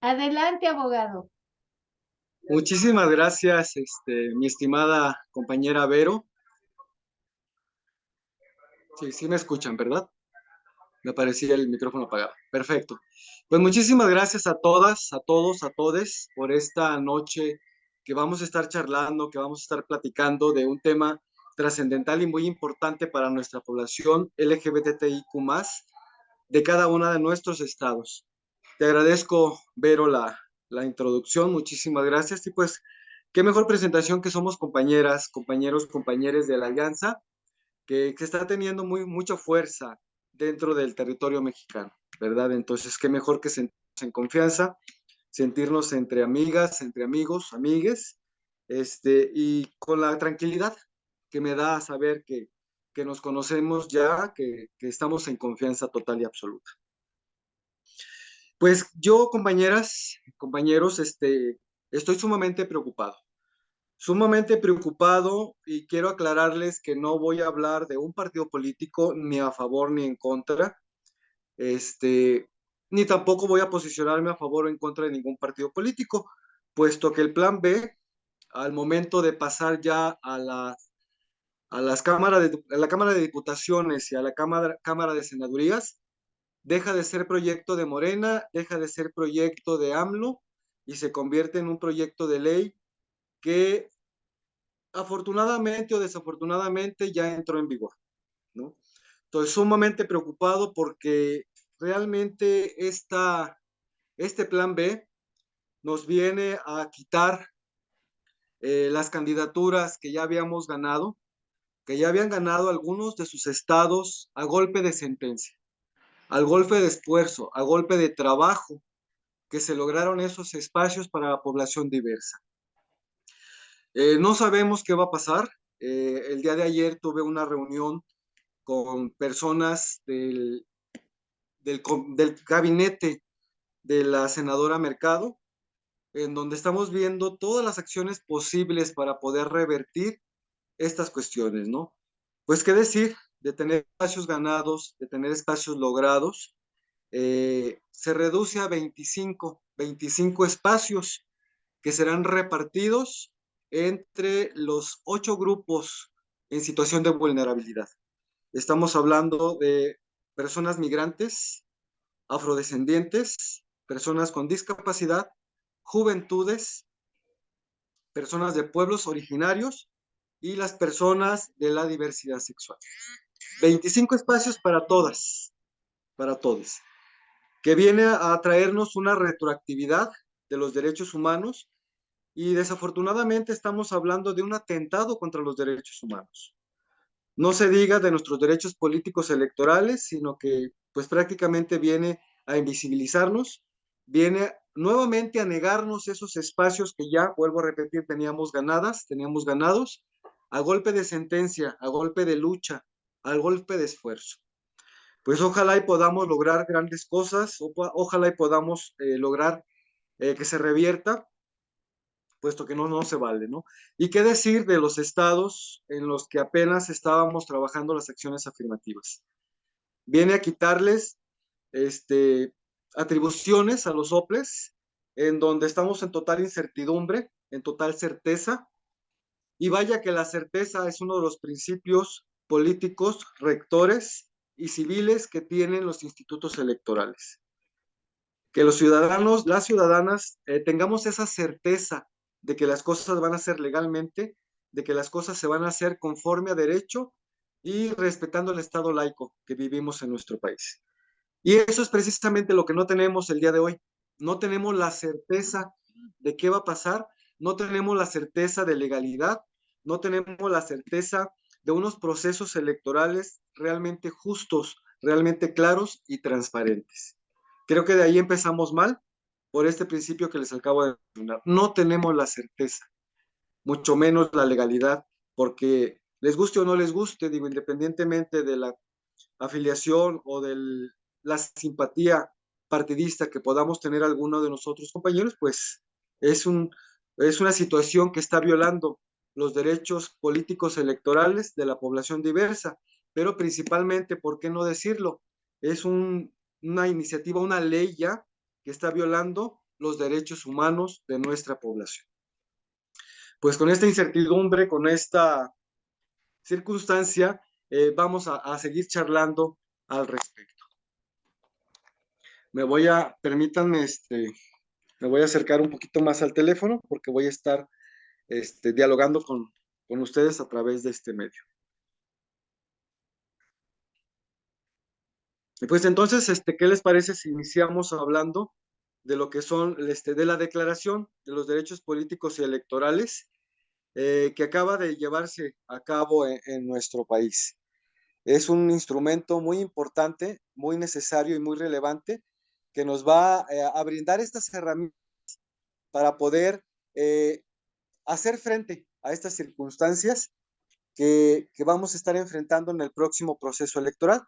Adelante, abogado. Muchísimas gracias, mi estimada compañera Vero. Sí, sí me escuchan, ¿verdad? Me parecía el micrófono apagado. Perfecto. Pues muchísimas gracias a todas, a todos, a todes por esta noche que vamos a estar charlando, que vamos a estar platicando de un tema trascendental y muy importante para nuestra población LGBTIQ+, de cada uno de nuestros estados. Te agradezco, Vero, la introducción. Muchísimas gracias. Y pues, qué mejor presentación que somos compañeras, compañeros, compañeres de la Alianza, que está teniendo mucha fuerza dentro del territorio mexicano, ¿verdad? Entonces, qué mejor que sentirnos en confianza, sentirnos entre amigas, entre amigos, amigues, y con la tranquilidad que me da saber que nos conocemos ya, que estamos en confianza total y absoluta. Pues yo, compañeras, compañeros, estoy sumamente preocupado y quiero aclararles que no voy a hablar de un partido político ni a favor ni en contra, ni tampoco voy a posicionarme a favor o en contra de ningún partido político, puesto que el plan B, al momento de pasar ya a la Cámara de Diputaciones y a la Cámara de Senadurías, deja de ser proyecto de Morena, deja de ser proyecto de AMLO y se convierte en un proyecto de ley que afortunadamente o desafortunadamente ya entró en vigor, ¿no? Estoy sumamente preocupado porque realmente este plan B nos viene a quitar las candidaturas que ya habíamos ganado, que ya habían ganado algunos de sus estados a golpe de sentencia, al golpe de esfuerzo, a golpe de trabajo, que se lograron esos espacios para la población diversa. No sabemos qué va a pasar. El día de ayer tuve una reunión con personas del gabinete de la senadora Mercado, en donde estamos viendo todas las acciones posibles para poder revertir estas cuestiones, ¿no? Pues qué decir de tener espacios ganados, de tener espacios logrados, se reduce a 25 espacios que serán repartidos entre los 8 grupos en situación de vulnerabilidad. Estamos hablando de personas migrantes, afrodescendientes, personas con discapacidad, juventudes, personas de pueblos originarios y las personas de la diversidad sexual. 25 espacios para todos, que viene a traernos una retroactividad de los derechos humanos y desafortunadamente estamos hablando de un atentado contra los derechos humanos. No se diga de nuestros derechos políticos electorales, sino que pues prácticamente viene a invisibilizarnos, viene nuevamente a negarnos esos espacios que ya, vuelvo a repetir, teníamos ganados, a golpe de sentencia, a golpe de lucha, al golpe de esfuerzo. Pues ojalá y podamos lograr grandes cosas, ojalá y podamos lograr que se revierta, puesto que no se vale, ¿no? Y qué decir de los estados en los que apenas estábamos trabajando las acciones afirmativas. Viene a quitarles atribuciones a los OPLES, en donde estamos en total incertidumbre, en total certeza, y vaya que la certeza es uno de los principios políticos, rectores y civiles que tienen los institutos electorales. Que los ciudadanos, las ciudadanas, tengamos esa certeza de que las cosas van a ser legalmente, de que las cosas se van a hacer conforme a derecho y respetando el Estado laico que vivimos en nuestro país. Y eso es precisamente lo que no tenemos el día de hoy. No tenemos la certeza de qué va a pasar, no tenemos la certeza de legalidad, no tenemos la certeza de unos procesos electorales realmente justos, realmente claros y transparentes. Creo que de ahí empezamos mal por este principio que les acabo de mencionar. No tenemos la certeza, mucho menos la legalidad, porque les guste o no les guste, digo, independientemente de la afiliación o de la simpatía partidista que podamos tener alguno de nosotros compañeros, pues es, un, es una situación que está violando los derechos políticos electorales de la población diversa, pero principalmente, ¿por qué no decirlo? Es una iniciativa, una ley ya que está violando los derechos humanos de nuestra población. Pues con esta incertidumbre, con esta circunstancia, vamos a seguir charlando al respecto. Permítanme, me voy a acercar un poquito más al teléfono porque voy a estar dialogando con ustedes a través de este medio. Y pues entonces, ¿qué les parece si iniciamos hablando de lo que son, de la Declaración de los Derechos Políticos y Electorales que acaba de llevarse a cabo en nuestro país? Es un instrumento muy importante, muy necesario y muy relevante que nos va a brindar estas herramientas para poder eh, hacer frente a estas circunstancias que vamos a estar enfrentando en el próximo proceso electoral,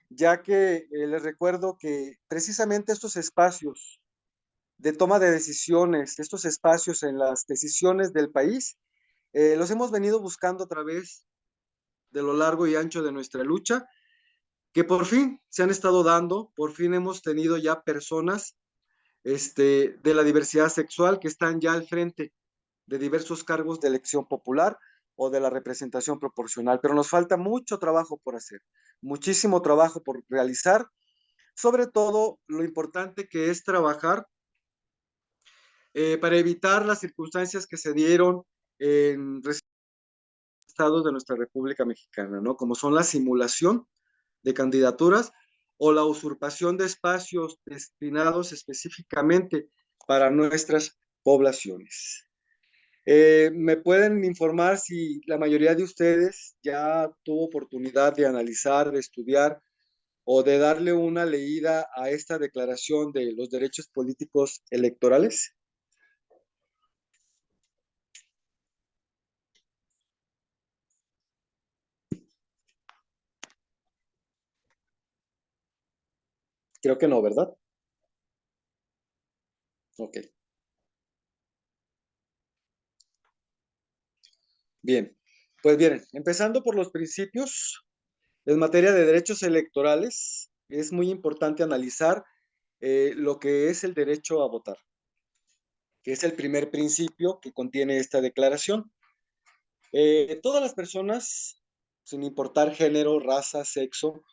ya que les recuerdo que precisamente estos espacios de toma de decisiones, estos espacios en las decisiones del país, los hemos venido buscando a través de lo largo y ancho de nuestra lucha, que por fin se han estado dando, por fin hemos tenido ya personas de la diversidad sexual que están ya al frente de diversos cargos de elección popular o de la representación proporcional, pero nos falta mucho trabajo por hacer, muchísimo trabajo por realizar, sobre todo lo importante que es trabajar para evitar las circunstancias que se dieron en estados de nuestra República Mexicana, ¿no? Como son la simulación de candidaturas o la usurpación de espacios destinados específicamente para nuestras poblaciones. ¿Me pueden informar si la mayoría de ustedes ya tuvo oportunidad de analizar, de estudiar o de darle una leída a esta declaración de los derechos políticos electorales? Creo que no, ¿verdad? Ok, bien. Pues bien, empezando por los principios, en materia de derechos electorales, es muy importante analizar lo que es el derecho a votar, que es el primer principio que contiene esta declaración. Todas las personas, sin importar género, raza, sexo,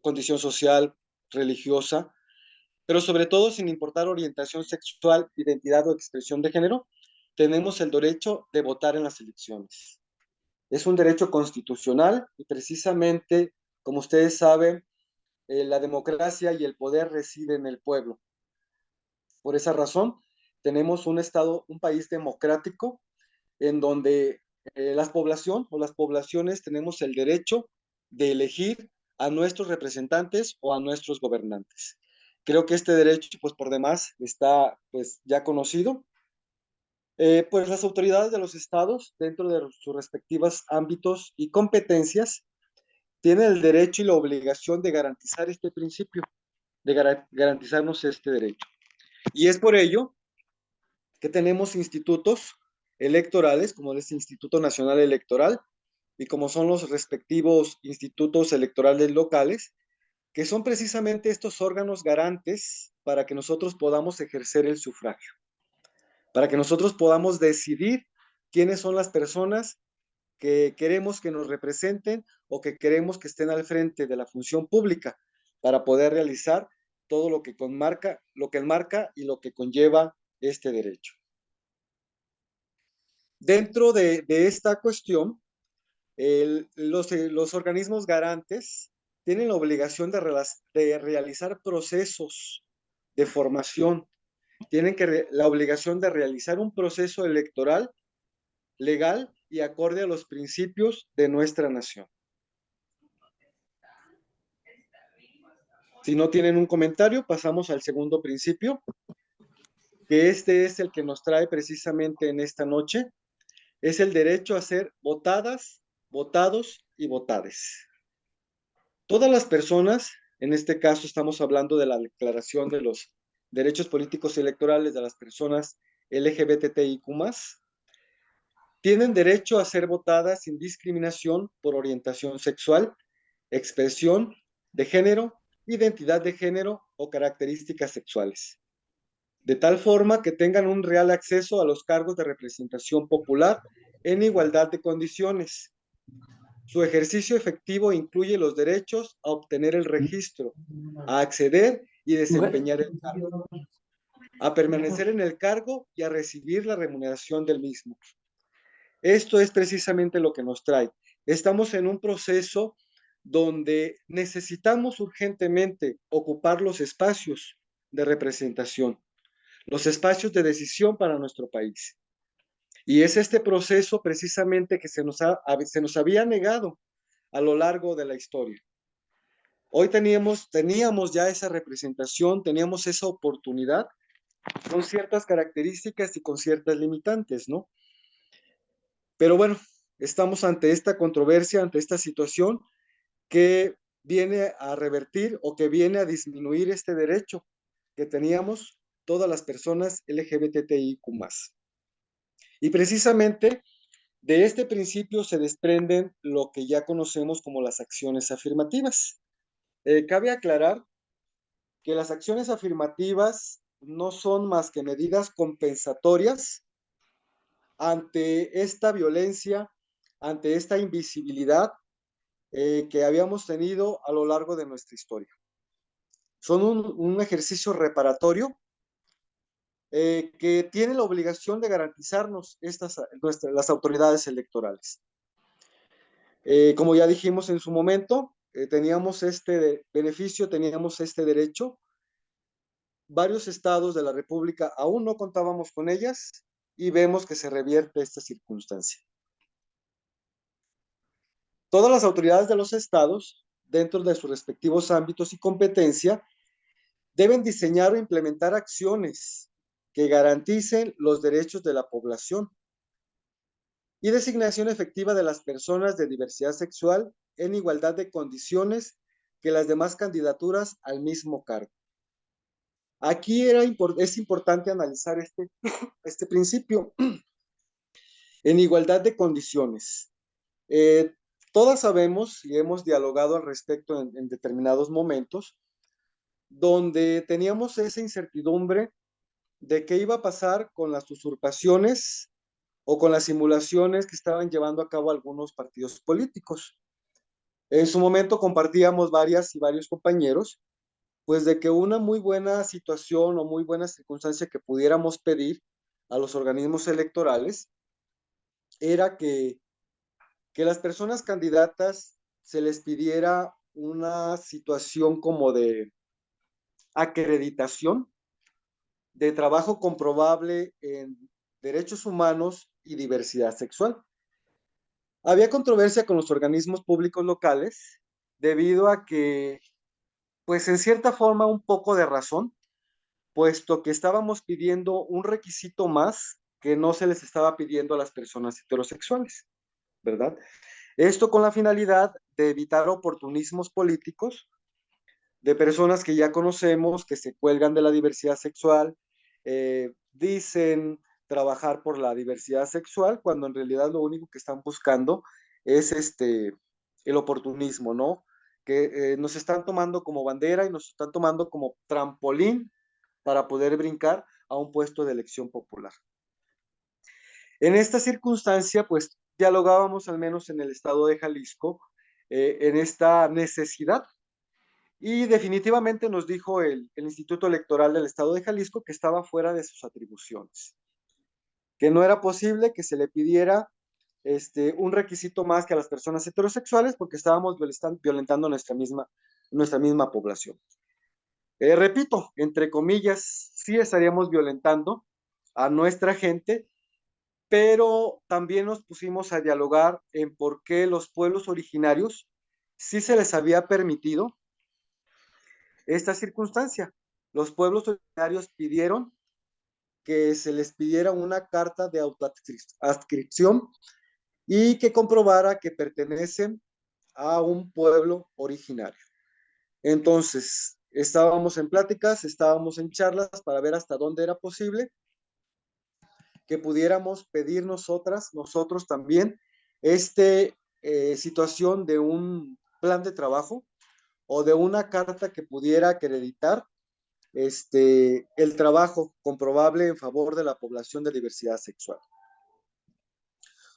condición social, religiosa, pero sobre todo sin importar orientación sexual, identidad o expresión de género, tenemos el derecho de votar en las elecciones. Es un derecho constitucional y precisamente, como ustedes saben, la democracia y el poder residen en el pueblo. Por esa razón, tenemos un estado, un país democrático en donde la población o las poblaciones tenemos el derecho de elegir a nuestros representantes o a nuestros gobernantes. Creo que este derecho, pues por demás, está pues ya conocido. Pues las autoridades de los estados, dentro de sus respectivos ámbitos y competencias, tienen el derecho y la obligación de garantizar este principio, de garantizarnos este derecho. Y es por ello que tenemos institutos electorales, como es el Instituto Nacional Electoral y como son los respectivos institutos electorales locales, que son precisamente estos órganos garantes para que nosotros podamos ejercer el sufragio, para que nosotros podamos decidir quiénes son las personas que queremos que nos representen o que queremos que estén al frente de la función pública para poder realizar todo lo que enmarca y lo que conlleva este derecho. Dentro de esta cuestión, los organismos garantes tienen la obligación de realizar procesos de formación, tienen la obligación de realizar un proceso electoral legal y acorde a los principios de nuestra nación. Si no tienen un comentario, pasamos al segundo principio, que este es el que nos trae precisamente en esta noche, es el derecho a ser votadas, votados y votades. Todas las personas, en este caso estamos hablando de la Declaración de los Derechos Políticos y Electorales de las personas LGBTIQ+, tienen derecho a ser votadas sin discriminación por orientación sexual, expresión de género, identidad de género o características sexuales. de tal forma que tengan un real acceso a los cargos de representación popular en igualdad de condiciones. Su ejercicio efectivo incluye los derechos a obtener el registro, a acceder y desempeñar el cargo, a permanecer en el cargo y a recibir la remuneración del mismo. Esto es precisamente lo que nos trae. Estamos en un proceso donde necesitamos urgentemente ocupar los espacios de representación, los espacios de decisión para nuestro país. Y es este proceso precisamente que se nos había negado a lo largo de la historia. Hoy teníamos ya esa representación, teníamos esa oportunidad con ciertas características y con ciertas limitantes, ¿no? Pero bueno, estamos ante esta controversia, ante esta situación que viene a revertir o que viene a disminuir este derecho que teníamos todas las personas LGBTIQ+. Y precisamente de este principio se desprenden lo que ya conocemos como las acciones afirmativas. Cabe aclarar que las acciones afirmativas no son más que medidas compensatorias ante esta violencia, ante esta invisibilidad que habíamos tenido a lo largo de nuestra historia. Son un ejercicio reparatorio que tiene la obligación de garantizarnos las autoridades electorales. Como ya dijimos en su momento, teníamos este beneficio, teníamos este derecho. Varios estados de la República aún no contábamos con ellas y vemos que se revierte esta circunstancia. Todas las autoridades de los estados, dentro de sus respectivos ámbitos y competencia, deben diseñar o implementar acciones que garanticen los derechos de la población y designación efectiva de las personas de diversidad sexual en igualdad de condiciones que las demás candidaturas al mismo cargo. Aquí es importante analizar este principio en igualdad de condiciones. Eh, Todas sabemos y hemos dialogado al respecto en determinados momentos donde teníamos esa incertidumbre de qué iba a pasar con las usurpaciones o con las simulaciones que estaban llevando a cabo algunos partidos políticos. En su momento compartíamos varias y varios compañeros, pues de que una muy buena situación o muy buena circunstancia que pudiéramos pedir a los organismos electorales era que las personas candidatas se les pidiera una situación como de acreditación de trabajo comprobable en derechos humanos y diversidad sexual. Había controversia con los organismos públicos locales debido a que, pues en cierta forma, un poco de razón, puesto que estábamos pidiendo un requisito más que no se les estaba pidiendo a las personas heterosexuales, ¿verdad? Esto con la finalidad de evitar oportunismos políticos de personas que ya conocemos, que se cuelgan de la diversidad sexual, dicen trabajar por la diversidad sexual, cuando en realidad lo único que están buscando es el oportunismo, ¿no? Que nos están tomando como bandera y nos están tomando como trampolín para poder brincar a un puesto de elección popular. En esta circunstancia, pues dialogábamos al menos en el estado de Jalisco en esta necesidad y definitivamente nos dijo el Instituto Electoral del Estado de Jalisco que estaba fuera de sus atribuciones, que no era posible que se le pidiera un requisito más que a las personas heterosexuales porque estábamos violentando nuestra misma población. Repito, entre comillas, sí estaríamos violentando a nuestra gente, pero también nos pusimos a dialogar en por qué los pueblos originarios sí se les había permitido esta circunstancia. Los pueblos originarios pidieron que se les pidiera una carta de autoadscripción y que comprobara que pertenecen a un pueblo originario. Entonces, estábamos en pláticas, estábamos en charlas para ver hasta dónde era posible que pudiéramos pedir nosotros también, situación de un plan de trabajo o de una carta que pudiera acreditar el trabajo comprobable en favor de la población de diversidad sexual.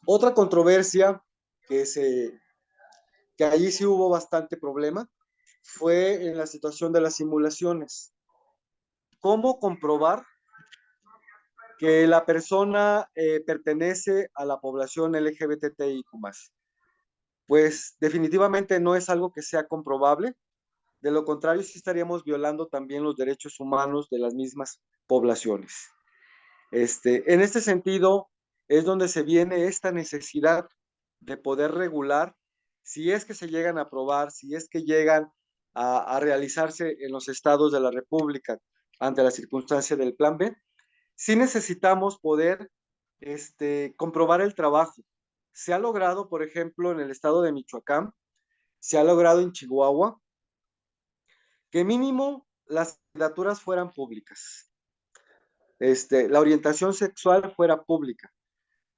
Otra controversia que allí sí hubo bastante problema fue en la situación de las simulaciones. ¿Cómo comprobar que la persona pertenece a la población LGBTIQ+? Pues definitivamente no es algo que sea comprobable. De lo contrario, sí estaríamos violando también los derechos humanos de las mismas poblaciones. En este sentido, es donde se viene esta necesidad de poder regular, si es que se llegan a aprobar, si es que llegan a realizarse en los estados de la República ante la circunstancia del Plan B, sí necesitamos poder comprobar el trabajo. Se ha logrado, por ejemplo, en el estado de Michoacán, se ha logrado en Chihuahua, que mínimo las candidaturas fueran públicas, la orientación sexual fuera pública,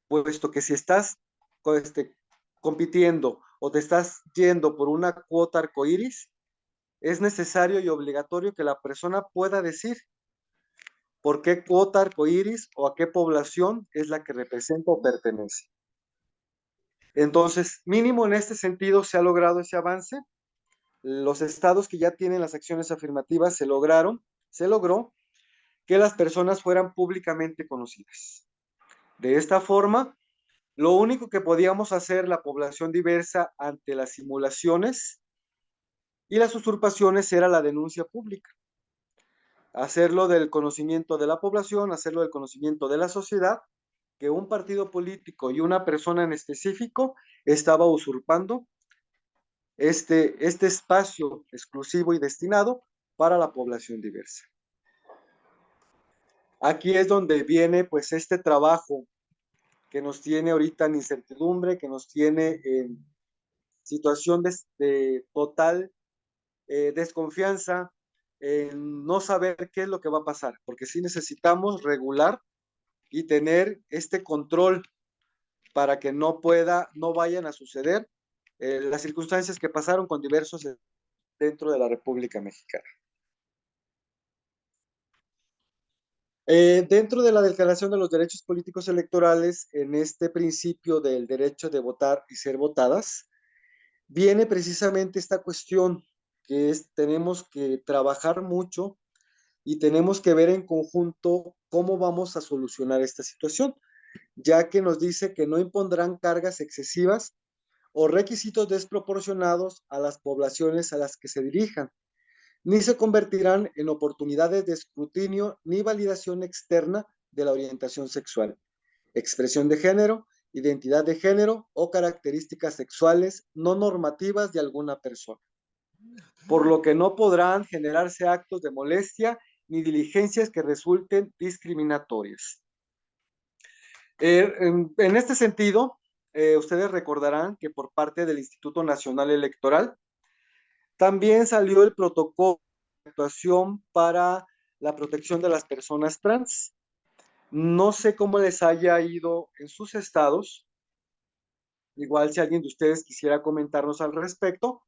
puesto que si estás compitiendo o te estás yendo por una cuota arcoíris, es necesario y obligatorio que la persona pueda decir por qué cuota arcoíris o a qué población es la que representa o pertenece. Entonces, mínimo en este sentido se ha logrado ese avance. Los estados que ya tienen las acciones afirmativas se logró que las personas fueran públicamente conocidas. De esta forma, lo único que podíamos hacer la población diversa ante las simulaciones y las usurpaciones era la denuncia pública. Hacerlo del conocimiento de la población, hacerlo del conocimiento de la sociedad, que un partido político y una persona en específico estaba usurpando este espacio exclusivo y destinado para la población diversa. Aquí es donde viene pues este trabajo que nos tiene ahorita en incertidumbre, que nos tiene en situación de total desconfianza, en no saber qué es lo que va a pasar, porque sí necesitamos regular y tener este control para que no vayan a suceder las circunstancias que pasaron con diversos dentro de la República Mexicana. Dentro de la Declaración de los Derechos Políticos Electorales, en este principio del derecho de votar y ser votadas, viene precisamente esta cuestión que tenemos que trabajar mucho y tenemos que ver en conjunto cómo vamos a solucionar esta situación, ya que nos dice que no impondrán cargas excesivas o requisitos desproporcionados a las poblaciones a las que se dirijan, ni se convertirán en oportunidades de escrutinio ni validación externa de la orientación sexual, expresión de género, identidad de género o características sexuales no normativas de alguna persona, por lo que no podrán generarse actos de molestia ni diligencias que resulten discriminatorias. En este sentido, ustedes recordarán que por parte del Instituto Nacional Electoral también salió el protocolo de actuación para la protección de las personas trans. No sé cómo les haya ido en sus estados, igual si alguien de ustedes quisiera comentarnos al respecto,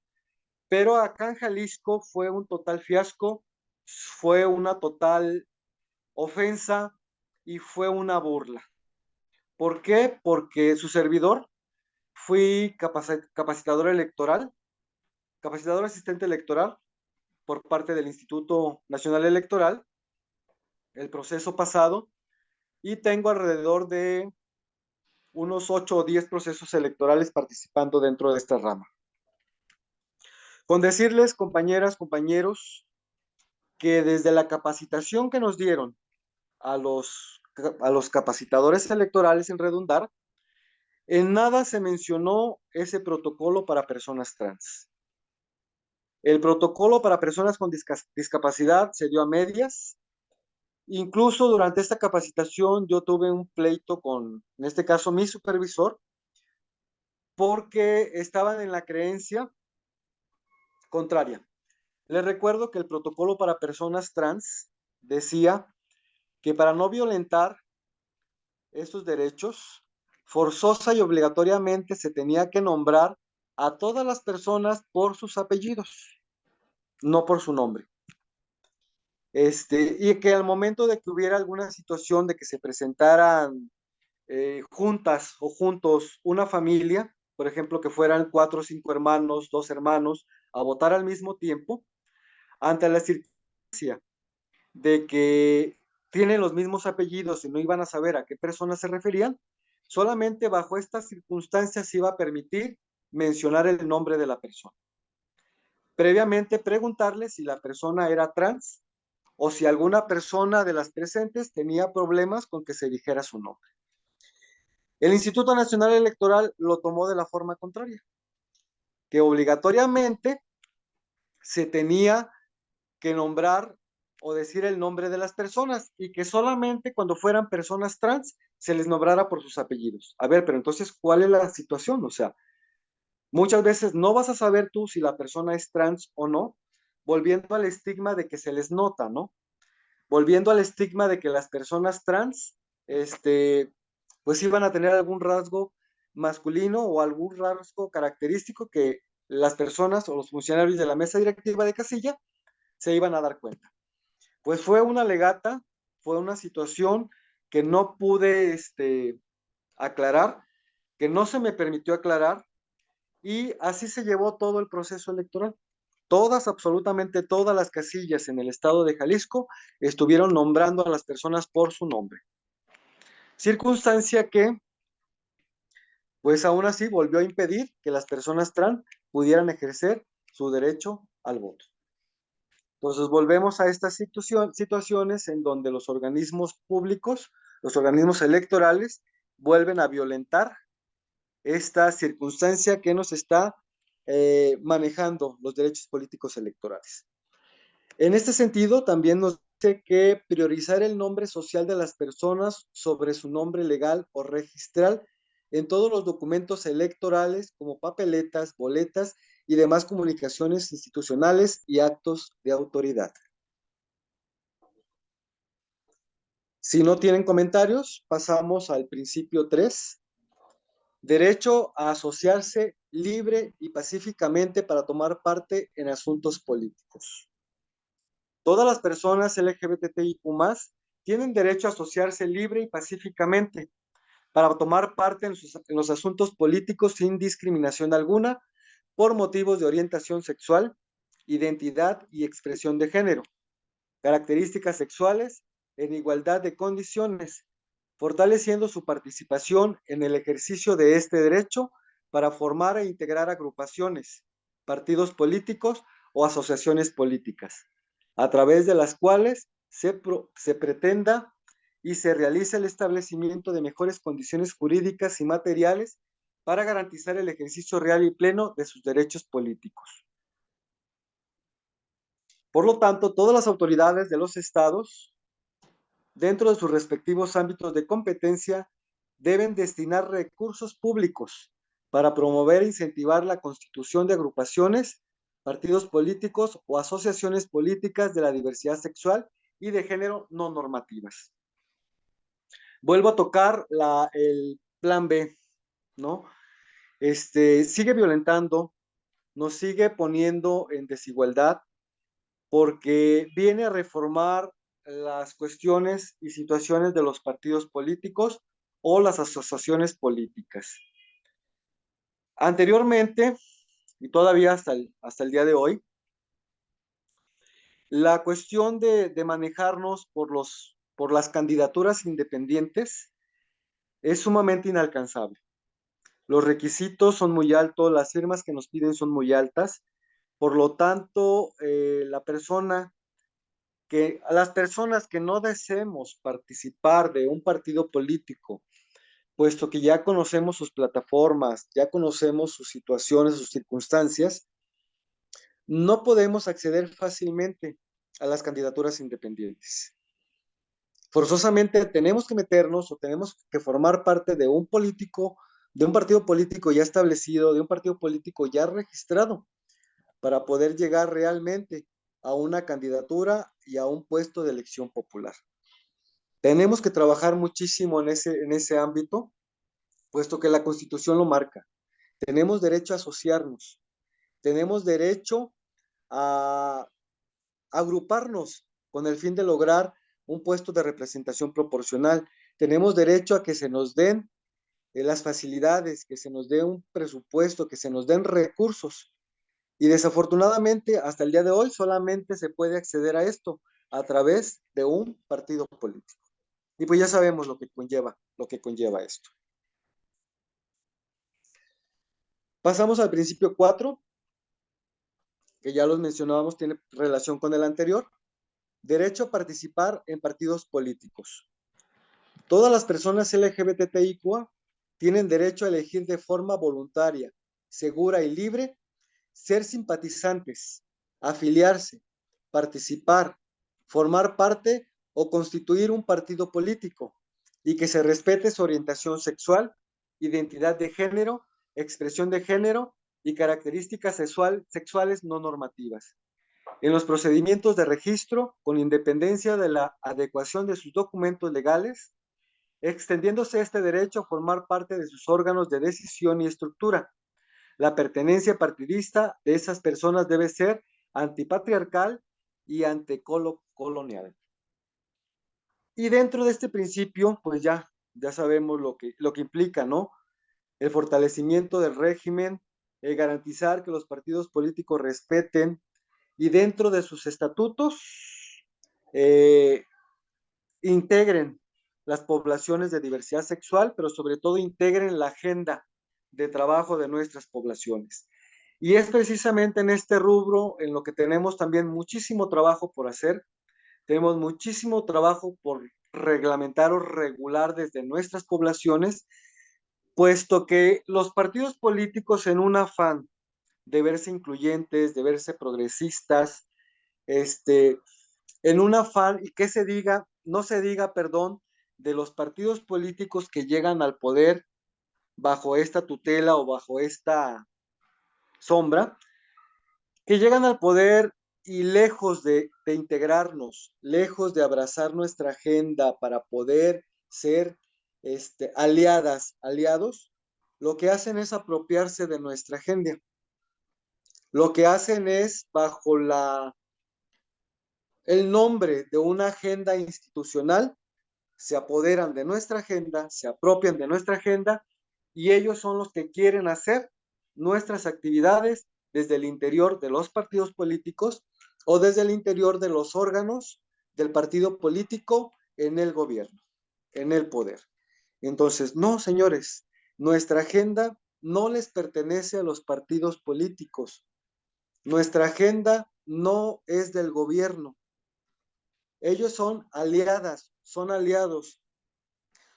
pero acá en Jalisco fue un total fiasco, fue una total ofensa y fue una burla. ¿Por qué? Porque su servidor fui capacitador electoral, capacitador asistente electoral por parte del Instituto Nacional Electoral, el proceso pasado, y tengo alrededor de unos 8 o 10 procesos electorales participando dentro de esta rama. Con decirles, compañeras, compañeros, que desde la capacitación que nos dieron a los capacitadores electorales, en redundar, en nada se mencionó ese protocolo para personas trans. El protocolo para personas con discapacidad se dio a medias. Incluso durante esta capacitación yo tuve un pleito con, en este caso, mi supervisor, porque estaban en la creencia contraria. Les recuerdo que el protocolo para personas trans decía que para no violentar estos derechos, forzosa y obligatoriamente se tenía que nombrar a todas las personas por sus apellidos, no por su nombre. y que al momento de que hubiera alguna situación de que se presentaran juntas o juntos una familia, por ejemplo, que fueran 4 o 5 hermanos, 2 hermanos, a votar al mismo tiempo, ante la circunstancia de que tienen los mismos apellidos y no iban a saber a qué personas se referían, solamente bajo estas circunstancias se iba a permitir mencionar el nombre de la persona. Previamente preguntarle si la persona era trans o si alguna persona de las presentes tenía problemas con que se dijera su nombre. El Instituto Nacional Electoral lo tomó de la forma contraria, que obligatoriamente se tenía que nombrar o decir el nombre de las personas y que solamente cuando fueran personas trans se les nombrara por sus apellidos. A ver, pero entonces, ¿cuál es la situación? O sea, muchas veces no vas a saber tú si la persona es trans o no, volviendo al estigma de que se les nota, ¿no? Volviendo al estigma de que las personas trans, pues iban a tener algún rasgo masculino o algún rasgo característico que las personas o los funcionarios de la mesa directiva de casilla se iban a dar cuenta. Pues fue una legata, fue una situación que no pude aclarar, que no se me permitió aclarar, y así se llevó todo el proceso electoral. Todas, absolutamente todas las casillas en el estado de Jalisco estuvieron nombrando a las personas por su nombre. Circunstancia que, pues aún así, volvió a impedir que las personas trans pudieran ejercer su derecho al voto. Entonces volvemos a estas situaciones en donde los organismos públicos, los organismos electorales, vuelven a violentar esta circunstancia que nos está manejando los derechos políticos electorales. En este sentido, también nos dice que priorizar el nombre social de las personas sobre su nombre legal o registral en todos los documentos electorales como papeletas, boletas y demás comunicaciones institucionales y actos de autoridad. Si no tienen comentarios, pasamos al principio 3. Derecho a asociarse libre y pacíficamente para tomar parte en asuntos políticos. Todas las personas LGBTIQ+ tienen derecho a asociarse libre y pacíficamente para tomar parte en los asuntos políticos sin discriminación alguna por motivos de orientación sexual, identidad y expresión de género, características sexuales en igualdad de condiciones, fortaleciendo su participación en el ejercicio de este derecho para formar e integrar agrupaciones, partidos políticos o asociaciones políticas, a través de las cuales se pretenda y se realice el establecimiento de mejores condiciones jurídicas y materiales para garantizar el ejercicio real y pleno de sus derechos políticos. Por lo tanto, todas las autoridades de los estados, dentro de sus respectivos ámbitos de competencia, deben destinar recursos públicos para promover e incentivar la constitución de agrupaciones, partidos políticos o asociaciones políticas de la diversidad sexual y de género no normativas. Vuelvo a tocar el plan B, ¿no? Sigue violentando, nos sigue poniendo en desigualdad, porque viene a reformar las cuestiones y situaciones de los partidos políticos o las asociaciones políticas. Anteriormente, y todavía hasta el día de hoy, la cuestión de manejarnos por las candidaturas independientes es sumamente inalcanzable. Los requisitos son muy altos, las firmas que nos piden son muy altas, por lo tanto, a las personas que no deseemos participar de un partido político, puesto que ya conocemos sus plataformas, ya conocemos sus situaciones, sus circunstancias, no podemos acceder fácilmente a las candidaturas independientes. Forzosamente tenemos que meternos o tenemos que formar parte de un político, de un partido político ya establecido, de un partido político ya registrado, para poder llegar realmente a una candidatura y a un puesto de elección popular. Tenemos que trabajar muchísimo en ese ámbito, puesto que la Constitución lo marca. Tenemos derecho a asociarnos, tenemos derecho a agruparnos con el fin de lograr un puesto de representación proporcional. Tenemos derecho a que se nos den las facilidades, que se nos dé un presupuesto, que se nos den recursos. Y desafortunadamente, hasta el día de hoy, solamente se puede acceder a esto a través de un partido político. Y pues ya sabemos lo que conlleva esto. Pasamos al principio 4, que ya los mencionábamos, tiene relación con el anterior. Derecho a participar en partidos políticos. Todas las personas LGBTIQ tienen derecho a elegir de forma voluntaria, segura y libre ser simpatizantes, afiliarse, participar, formar parte o constituir un partido político y que se respete su orientación sexual, identidad de género, expresión de género y características sexuales no normativas. En los procedimientos de registro, con independencia de la adecuación de sus documentos legales, extendiéndose este derecho a formar parte de sus órganos de decisión y estructura. La pertenencia partidista de esas personas debe ser antipatriarcal y anticolonial. Y dentro de este principio, pues ya sabemos lo que implica, ¿no? El fortalecimiento del régimen, garantizar que los partidos políticos respeten y dentro de sus estatutos eh, integren las poblaciones de diversidad sexual, pero sobre todo integren la agenda de trabajo de nuestras poblaciones. Y es precisamente en este rubro en lo que tenemos también muchísimo trabajo por hacer, tenemos muchísimo trabajo por reglamentar o regular desde nuestras poblaciones, puesto que los partidos políticos en un afán de verse incluyentes, de verse progresistas, en un afán, y que se diga, no se diga, perdón, de los partidos políticos que llegan al poder bajo esta tutela o bajo esta sombra, que llegan al poder y lejos de integrarnos, lejos de abrazar nuestra agenda para poder ser aliados, lo que hacen es apropiarse de nuestra agenda. Lo que hacen es, bajo el nombre de una agenda institucional, se apoderan de nuestra agenda, se apropian de nuestra agenda y ellos son los que quieren hacer nuestras actividades desde el interior de los partidos políticos o desde el interior de los órganos del partido político en el gobierno, en el poder. Entonces, no, señores, nuestra agenda no les pertenece a los partidos políticos. Nuestra agenda no es del gobierno. Ellos son aliadas, son aliados,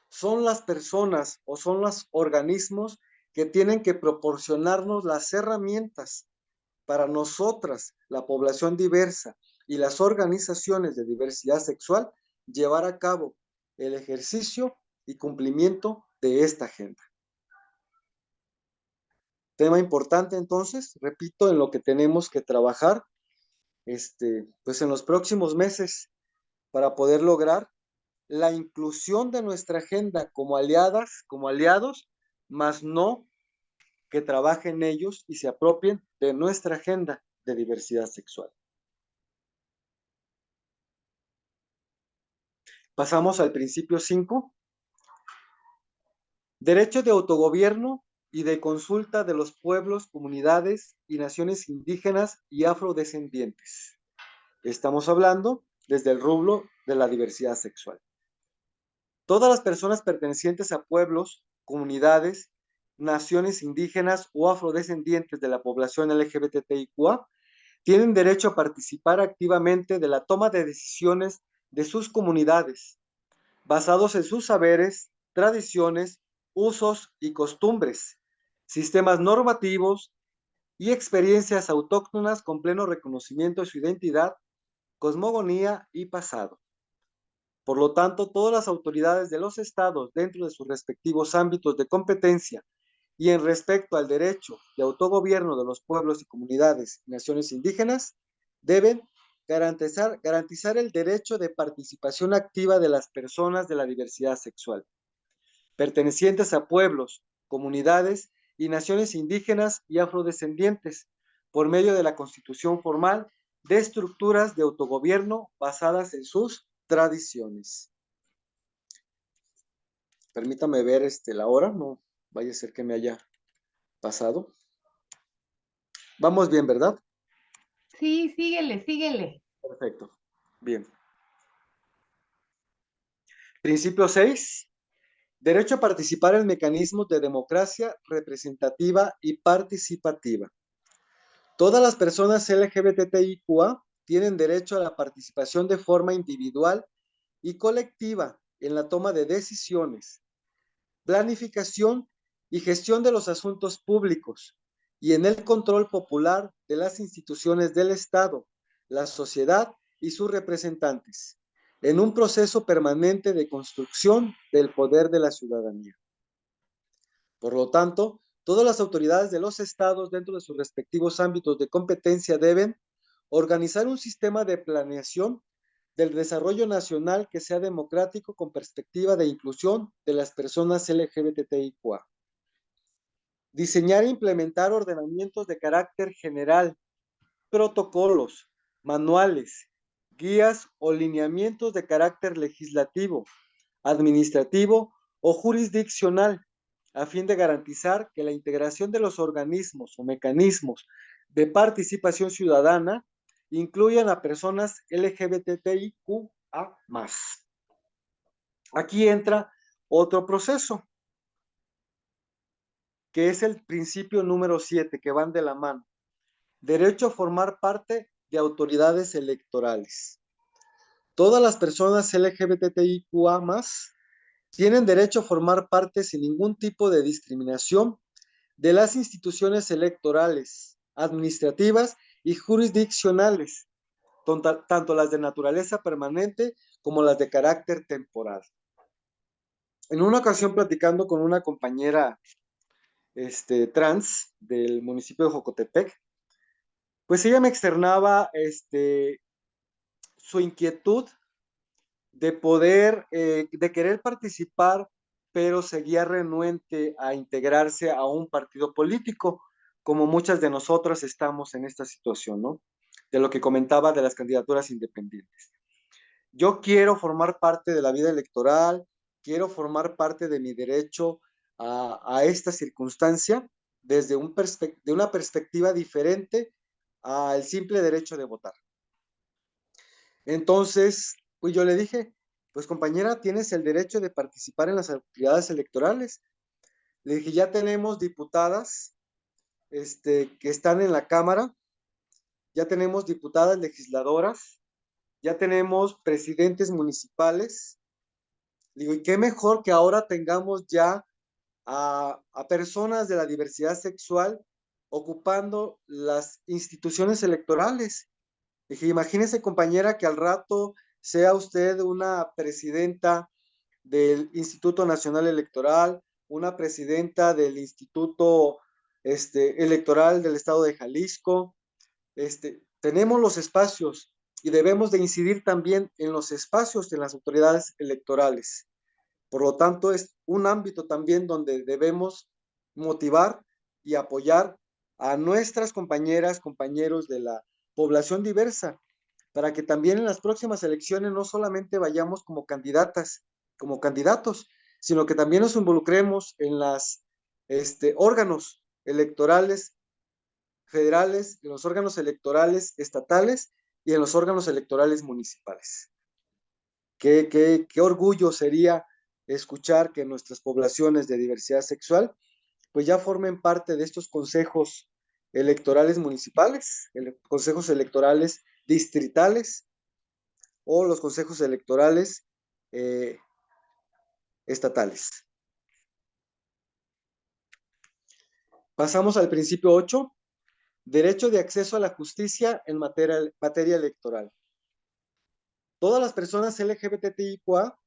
son las personas o son los organismos que tienen que proporcionarnos las herramientas para nosotras, la población diversa y las organizaciones de diversidad sexual, llevar a cabo el ejercicio y cumplimiento de esta agenda. Tema importante entonces, repito, en lo que tenemos que trabajar, pues en los próximos meses para poder lograr la inclusión de nuestra agenda como aliadas, como aliados, más no que trabajen ellos y se apropien de nuestra agenda de diversidad sexual. Pasamos al principio 5. Derecho de autogobierno y de consulta de los pueblos, comunidades y naciones indígenas y afrodescendientes. Estamos hablando desde el rubro de la diversidad sexual. Todas las personas pertenecientes a pueblos, comunidades, naciones indígenas o afrodescendientes de la población LGBTIQA tienen derecho a participar activamente de la toma de decisiones de sus comunidades, basados en sus saberes, tradiciones, usos y costumbres, sistemas normativos y experiencias autóctonas con pleno reconocimiento de su identidad, cosmogonía y pasado. Por lo tanto, todas las autoridades de los estados dentro de sus respectivos ámbitos de competencia y en respecto al derecho de autogobierno de los pueblos y comunidades y naciones indígenas deben garantizar el derecho de participación activa de las personas de la diversidad sexual, pertenecientes a pueblos, comunidades y naciones indígenas y afrodescendientes, por medio de la constitución formal de estructuras de autogobierno basadas en sus tradiciones. Permítame ver la hora, no vaya a ser que me haya pasado. Vamos bien, ¿verdad? Sí, síguele, síguele. Perfecto. Bien. Principio 6. Derecho a participar en mecanismos de democracia representativa y participativa. Todas las personas LGBTIQA tienen derecho a la participación de forma individual y colectiva en la toma de decisiones, planificación y gestión de los asuntos públicos y en el control popular de las instituciones del Estado, la sociedad y sus representantes, en un proceso permanente de construcción del poder de la ciudadanía. Por lo tanto, todas las autoridades de los estados dentro de sus respectivos ámbitos de competencia deben organizar un sistema de planeación del desarrollo nacional que sea democrático con perspectiva de inclusión de las personas LGBTIQA. Diseñar e implementar ordenamientos de carácter general, protocolos, manuales, guías o lineamientos de carácter legislativo, administrativo o jurisdiccional, a fin de garantizar que la integración de los organismos o mecanismos de participación ciudadana incluyan a personas LGBTIQA+. Aquí entra otro proceso, que es el principio número 7, que van de la mano. Derecho a formar parte de autoridades electorales. Todas las personas LGBTIQA+, tienen derecho a formar parte sin ningún tipo de discriminación de las instituciones electorales, administrativas y jurisdiccionales, tanto las de naturaleza permanente como las de carácter temporal. En una ocasión, platicando con una compañera trans del municipio de Jocotepec, pues ella me externaba su inquietud de poder, de querer participar, pero seguía renuente a integrarse a un partido político, como muchas de nosotras estamos en esta situación, ¿no? De lo que comentaba de las candidaturas independientes. Yo quiero formar parte de la vida electoral, quiero formar parte de mi derecho a esta circunstancia desde de una perspectiva diferente al simple derecho de votar. Entonces, pues yo le dije, pues compañera, tienes el derecho de participar en las actividades electorales. Le dije, ya tenemos diputadas que están en la Cámara, ya tenemos diputadas legisladoras, ya tenemos presidentes municipales. Digo, y qué mejor que ahora tengamos ya a personas de la diversidad sexual ocupando las instituciones electorales. Dije, imagínese, compañera, que al rato sea usted una presidenta del Instituto Nacional Electoral, una presidenta del Instituto Electoral del Estado de Jalisco. Tenemos los espacios y debemos de incidir también en los espacios de las autoridades electorales. Por lo tanto, es un ámbito también donde debemos motivar y apoyar a nuestras compañeras, compañeros de la población diversa, para que también en las próximas elecciones no solamente vayamos como candidatas, como candidatos, sino que también nos involucremos en los órganos electorales federales, en los órganos electorales estatales y en los órganos electorales municipales. Qué orgullo sería escuchar que nuestras poblaciones de diversidad sexual pues ya formen parte de estos consejos electorales municipales, consejos electorales distritales o los consejos electorales estatales. Pasamos al principio 8, derecho de acceso a la justicia en materia electoral. Todas las personas LGBTIQA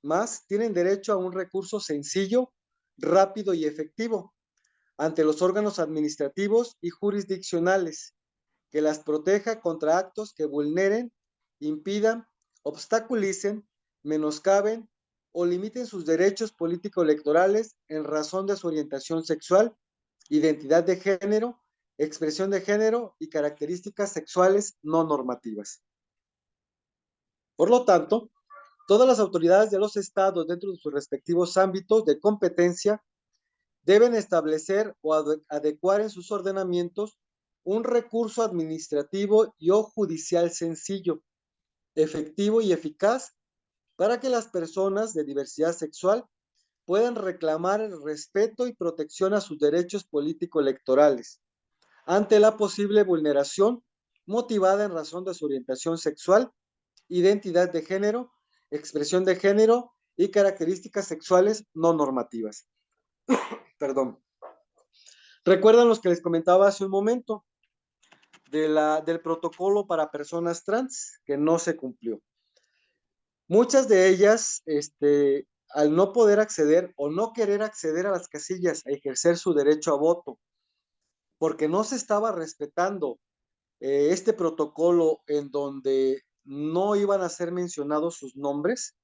más tienen derecho a un recurso sencillo, rápido y efectivo ante los órganos administrativos y jurisdiccionales que las proteja contra actos que vulneren, impidan, obstaculicen, menoscaben o limiten sus derechos político-electorales en razón de su orientación sexual, identidad de género, expresión de género y características sexuales no normativas. Por lo tanto, todas las autoridades de los estados dentro de sus respectivos ámbitos de competencia deben establecer o adecuar en sus ordenamientos un recurso administrativo y o judicial sencillo, efectivo y eficaz para que las personas de diversidad sexual puedan reclamar el respeto y protección a sus derechos político-electorales ante la posible vulneración motivada en razón de su orientación sexual, identidad de género, expresión de género y características sexuales no normativas. Perdón. ¿Recuerdan los que les comentaba hace un momento del protocolo para personas trans que no se cumplió? Muchas de ellas, al no poder acceder o no querer acceder a las casillas a ejercer su derecho a voto, porque no se estaba respetando este protocolo en donde no iban a ser mencionados sus nombres,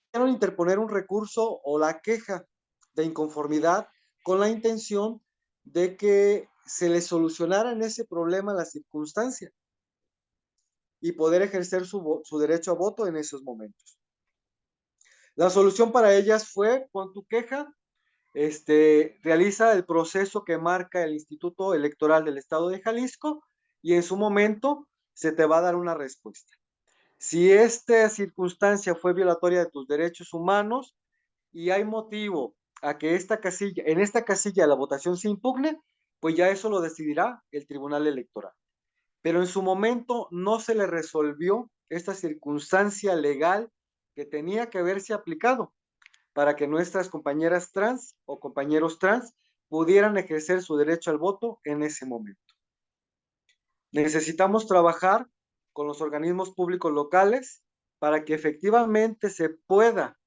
quisieron interponer un recurso o la queja de inconformidad con la intención de que se les solucionara en ese problema la circunstancia y poder ejercer su derecho a voto en esos momentos. La solución para ellas fue: pon tu queja, realiza el proceso que marca el Instituto Electoral del Estado de Jalisco y en su momento se te va a dar una respuesta. Si esta circunstancia fue violatoria de tus derechos humanos y hay motivo a que en esta casilla la votación se impugne, pues ya eso lo decidirá el Tribunal Electoral. Pero en su momento no se le resolvió esta circunstancia legal que tenía que haberse aplicado para que nuestras compañeras trans o compañeros trans pudieran ejercer su derecho al voto en ese momento. Necesitamos trabajar con los organismos públicos locales para que efectivamente se pueda,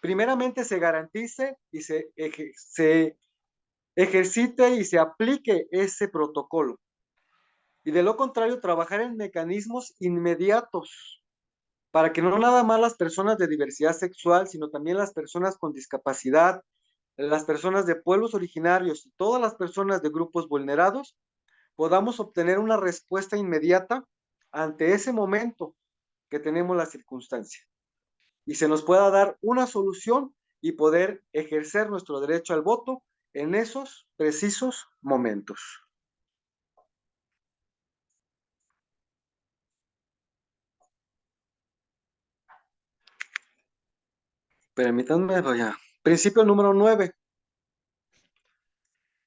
primeramente se garantice y se ejercite y se aplique ese protocolo. Y de lo contrario, trabajar en mecanismos inmediatos para que no nada más las personas de diversidad sexual, sino también las personas con discapacidad, las personas de pueblos originarios y todas las personas de grupos vulnerados podamos obtener una respuesta inmediata ante ese momento que tenemos la circunstancia y se nos pueda dar una solución y poder ejercer nuestro derecho al voto en esos precisos momentos. Permítanme, vaya. Principio número 9.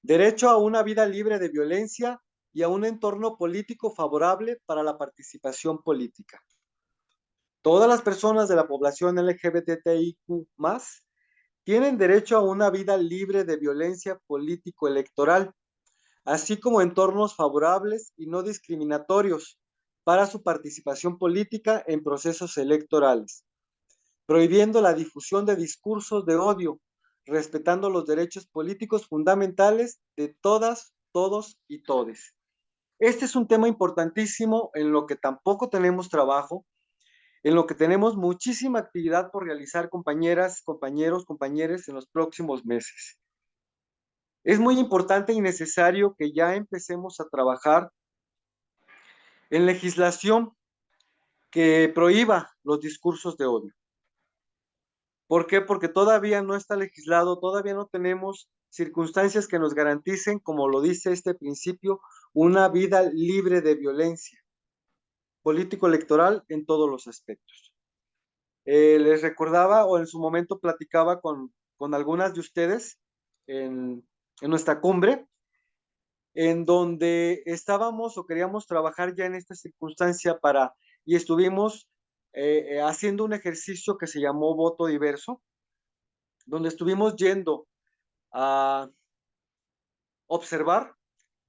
Derecho a una vida libre de violencia y a un entorno político favorable para la participación política. Todas las personas de la población LGBTIQ+, tienen derecho a una vida libre de violencia político-electoral, así como entornos favorables y no discriminatorios para su participación política en procesos electorales, prohibiendo la difusión de discursos de odio, respetando los derechos políticos fundamentales de todas, todos y todes. Este es un tema importantísimo en lo que tampoco tenemos trabajo, en lo que tenemos muchísima actividad por realizar, compañeras, compañeros, compañeres, en los próximos meses. Es muy importante y necesario que ya empecemos a trabajar en legislación que prohíba los discursos de odio. ¿Por qué? Porque todavía no está legislado, todavía no tenemos circunstancias que nos garanticen, como lo dice este principio, una vida libre de violencia político-electoral en todos los aspectos. Les recordaba o en su momento platicaba con algunas de ustedes en nuestra cumbre, en donde estábamos o queríamos trabajar ya en esta circunstancia y estuvimos haciendo un ejercicio que se llamó voto diverso, donde estuvimos yendo a observar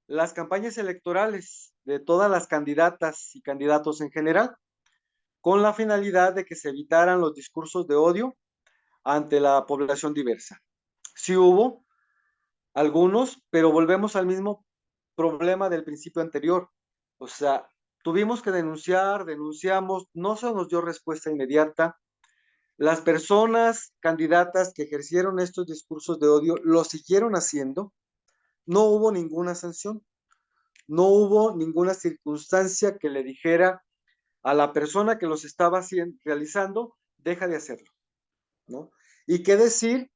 las campañas electorales de todas las candidatas y candidatos en general, con la finalidad de que se evitaran los discursos de odio ante la población diversa. Sí hubo algunos, pero volvemos al mismo problema del principio anterior. O sea, tuvimos que denunciamos, no se nos dio respuesta inmediata. Las personas candidatas que ejercieron estos discursos de odio lo siguieron haciendo, no hubo ninguna sanción, no hubo ninguna circunstancia que le dijera a la persona que los estaba realizando, deja de hacerlo, ¿no? Y qué decir,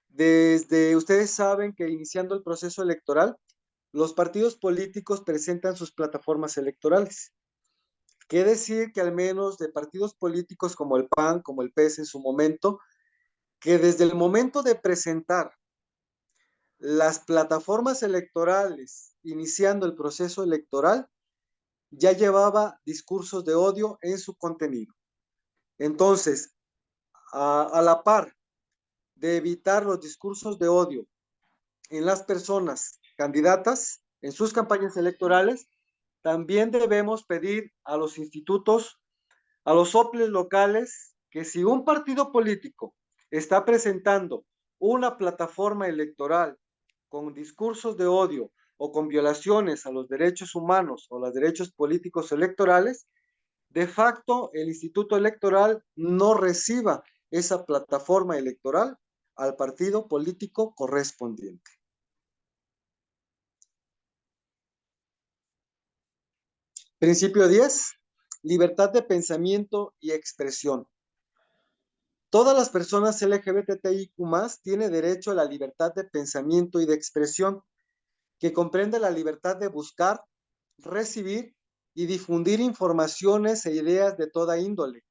desde ustedes saben que iniciando el proceso electoral, los partidos políticos presentan sus plataformas electorales. Qué decir que al menos de partidos políticos como el PAN, como el PS en su momento, que desde el momento de presentar las plataformas electorales, iniciando el proceso electoral, ya llevaba discursos de odio en su contenido. Entonces, a la par de evitar los discursos de odio en las personas candidatas en sus campañas electorales, también debemos pedir a los institutos, a los OPLES locales, que si un partido político está presentando una plataforma electoral con discursos de odio o con violaciones a los derechos humanos o los derechos políticos electorales, de facto el Instituto Electoral no reciba esa plataforma electoral al partido político correspondiente. Principio 10. Libertad de pensamiento y expresión. Todas las personas LGBTIQ+ tienen derecho a la libertad de pensamiento y de expresión, que comprende la libertad de buscar, recibir y difundir informaciones e ideas de toda índole,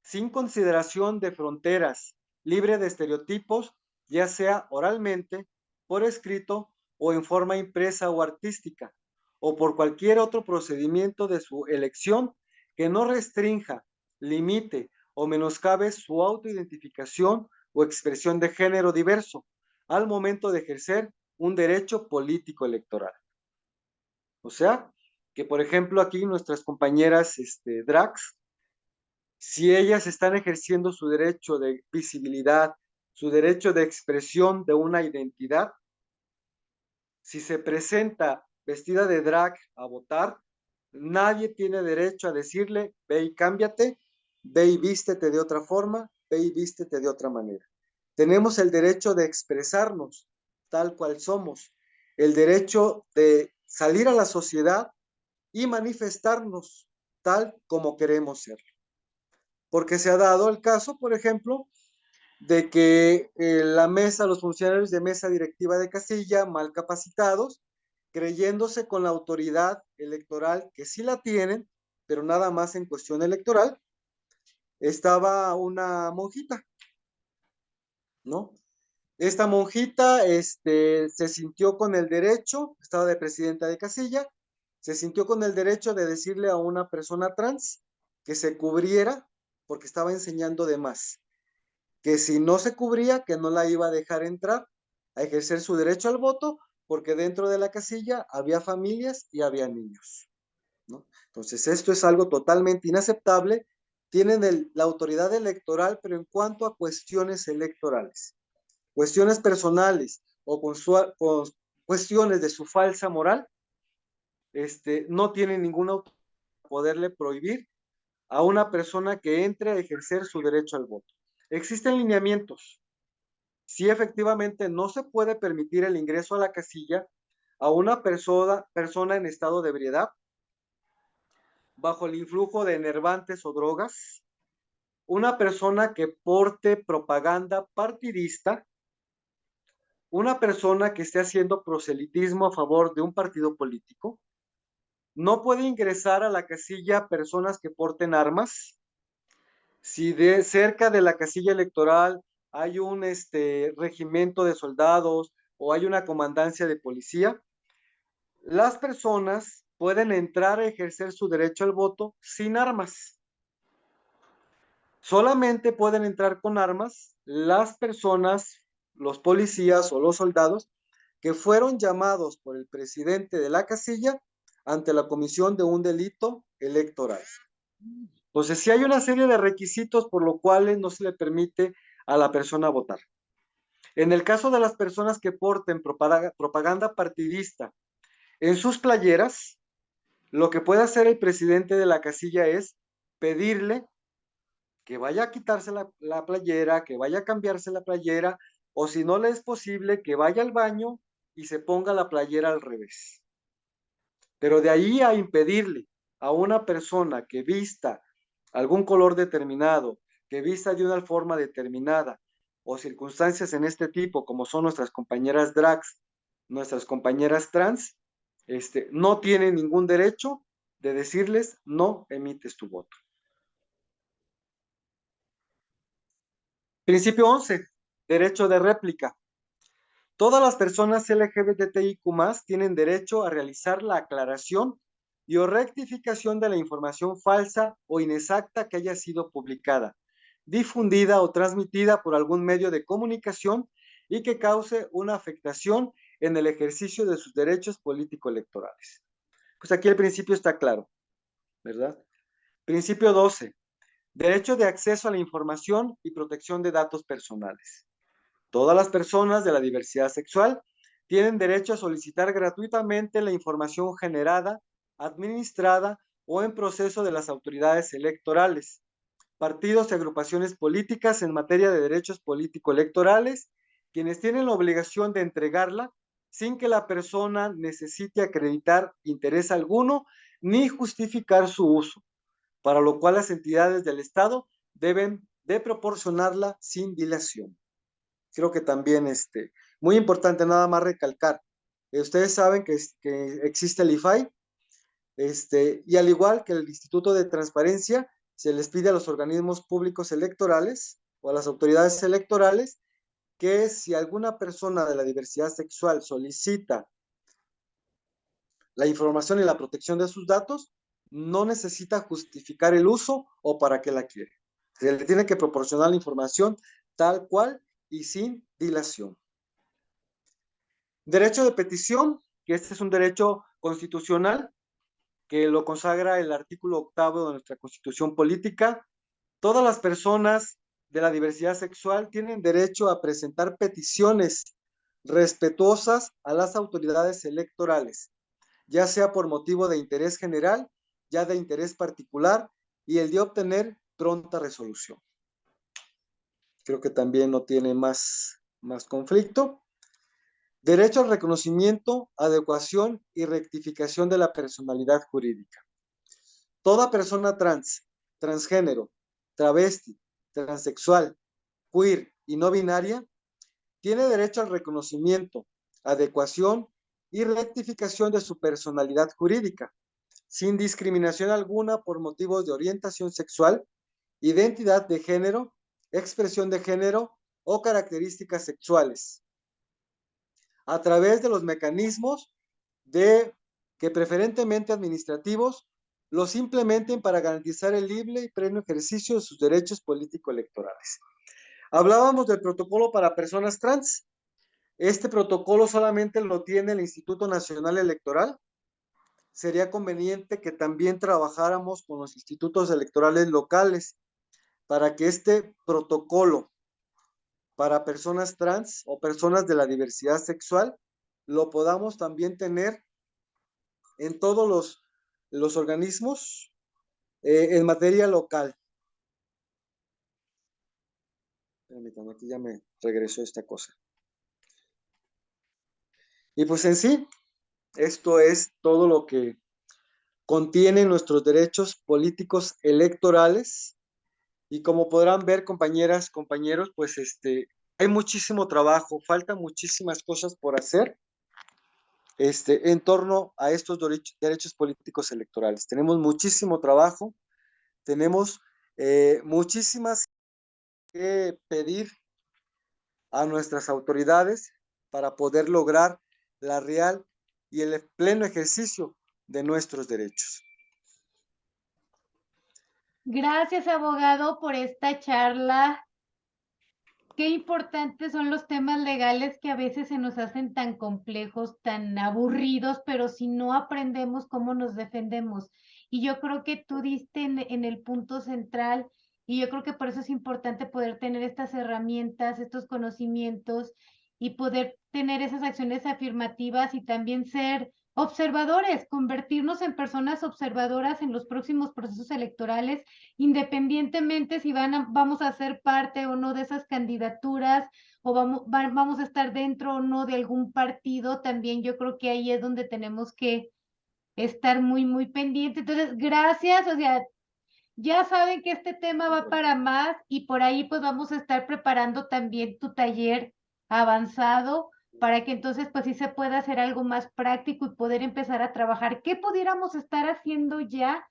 sin consideración de fronteras, libre de estereotipos, ya sea oralmente, por escrito o en forma impresa o artística, o por cualquier otro procedimiento de su elección que no restrinja, limite o menoscabe su autoidentificación o expresión de género diverso al momento de ejercer un derecho político electoral. O sea, que por ejemplo aquí nuestras compañeras drags, si ellas están ejerciendo su derecho de visibilidad, su derecho de expresión de una identidad, si se presenta vestida de drag a votar, nadie tiene derecho a decirle, ve y cámbiate, ve y vístete de otra forma, ve y vístete de otra manera. Tenemos el derecho de expresarnos tal cual somos, el derecho de salir a la sociedad y manifestarnos tal como queremos ser. Porque se ha dado el caso, por ejemplo, de que los funcionarios de mesa directiva de casilla, mal capacitados, creyéndose con la autoridad electoral, que sí la tienen, pero nada más en cuestión electoral, estaba una monjita, ¿no? Esta monjita se sintió con el derecho, estaba de presidenta de casilla, se sintió con el derecho de decirle a una persona trans que se cubriera porque estaba enseñando de más, que si no se cubría, que no la iba a dejar entrar a ejercer su derecho al voto, porque dentro de la casilla había familias y había niños, ¿no? Entonces, esto es algo totalmente inaceptable. Tienen la autoridad electoral, pero en cuanto a cuestiones electorales, cuestiones personales o con cuestiones de su falsa moral, no tienen ninguna autoridad para poderle prohibir a una persona que entre a ejercer su derecho al voto. Existen lineamientos. Si efectivamente no se puede permitir el ingreso a la casilla a una persona en estado de ebriedad, bajo el influjo de enervantes o drogas, una persona que porte propaganda partidista, una persona que esté haciendo proselitismo a favor de un partido político, no puede ingresar a la casilla personas que porten armas. Si cerca de la casilla electoral hay un regimiento de soldados o hay una comandancia de policía, las personas pueden entrar a ejercer su derecho al voto sin armas. Solamente pueden entrar con armas las personas, los policías o los soldados que fueron llamados por el presidente de la casilla ante la comisión de un delito electoral. Entonces, sí hay una serie de requisitos por los cuales no se le permite a la persona votar. En el caso de las personas que porten propaganda partidista en sus playeras, lo que puede hacer el presidente de la casilla es pedirle que vaya a quitarse la playera, que vaya a cambiarse la playera, o si no le es posible, que vaya al baño y se ponga la playera al revés. Pero de ahí a impedirle a una persona que vista algún color determinado, que vista de una forma determinada, o circunstancias en este tipo, como son nuestras compañeras drags, nuestras compañeras trans, no tienen ningún derecho de decirles no emites tu voto. Principio 11, derecho de réplica. Todas las personas LGBTIQ+ tienen derecho a realizar la aclaración y o rectificación de la información falsa o inexacta que haya sido publicada, difundida o transmitida por algún medio de comunicación y que cause una afectación en el ejercicio de sus derechos político-electorales. Pues aquí el principio está claro, ¿verdad? Principio 12. Derecho de acceso a la información y protección de datos personales. Todas las personas de la diversidad sexual tienen derecho a solicitar gratuitamente la información generada, administrada o en proceso de las autoridades electorales, partidos y agrupaciones políticas en materia de derechos político-electorales, quienes tienen la obligación de entregarla sin que la persona necesite acreditar interés alguno ni justificar su uso, para lo cual las entidades del Estado deben de proporcionarla sin dilación. Creo que también, muy importante nada más recalcar, ustedes saben que existe el IFAI, y al igual que el Instituto de Transparencia, se les pide a los organismos públicos electorales o a las autoridades electorales que si alguna persona de la diversidad sexual solicita la información y la protección de sus datos, no necesita justificar el uso o para qué la quiere. Se le tiene que proporcionar la información tal cual y sin dilación. Derecho de petición, que este es un derecho constitucional que lo consagra el artículo 8 de nuestra Constitución Política. Todas las personas de la diversidad sexual tienen derecho a presentar peticiones respetuosas a las autoridades electorales, ya sea por motivo de interés general, ya de interés particular, y el de obtener pronta resolución. Creo que también no tiene más conflicto. Derecho al reconocimiento, adecuación y rectificación de la personalidad jurídica. Toda persona trans, transgénero, travesti, transexual, queer y no binaria tiene derecho al reconocimiento, adecuación y rectificación de su personalidad jurídica, sin discriminación alguna por motivos de orientación sexual, identidad de género, expresión de género o características sexuales, a través de los mecanismos que preferentemente administrativos los implementen para garantizar el libre y pleno ejercicio de sus derechos político-electorales. Hablábamos del protocolo para personas trans. Este protocolo solamente lo tiene el Instituto Nacional Electoral. Sería conveniente que también trabajáramos con los institutos electorales locales para que este protocolo para personas trans o personas de la diversidad sexual lo podamos también tener en todos los organismos en materia local. Permítanme, aquí ya me regresó esta cosa. Y pues en sí, esto es todo lo que contienen nuestros derechos políticos electorales. Y como podrán ver, compañeras, compañeros, pues hay muchísimo trabajo, faltan muchísimas cosas por hacer en torno a estos derechos políticos electorales. Tenemos muchísimo trabajo, tenemos muchísimas que pedir a nuestras autoridades para poder lograr la real y el pleno ejercicio de nuestros derechos. Gracias, abogado, por esta charla. Qué importantes son los temas legales que a veces se nos hacen tan complejos, tan aburridos, pero si no aprendemos cómo nos defendemos. Y yo creo que tú diste en el punto central, y yo creo que por eso es importante poder tener estas herramientas, estos conocimientos y poder tener esas acciones afirmativas y también ser observadores, convertirnos en personas observadoras en los próximos procesos electorales, independientemente si vamos a ser parte o no de esas candidaturas o vamos a estar dentro o no de algún partido, también yo creo que ahí es donde tenemos que estar muy, muy pendientes. Entonces, gracias, o sea, ya saben que este tema va para más y por ahí pues vamos a estar preparando también tu taller avanzado para que entonces pues sí se pueda hacer algo más práctico y poder empezar a trabajar. ¿Qué pudiéramos estar haciendo ya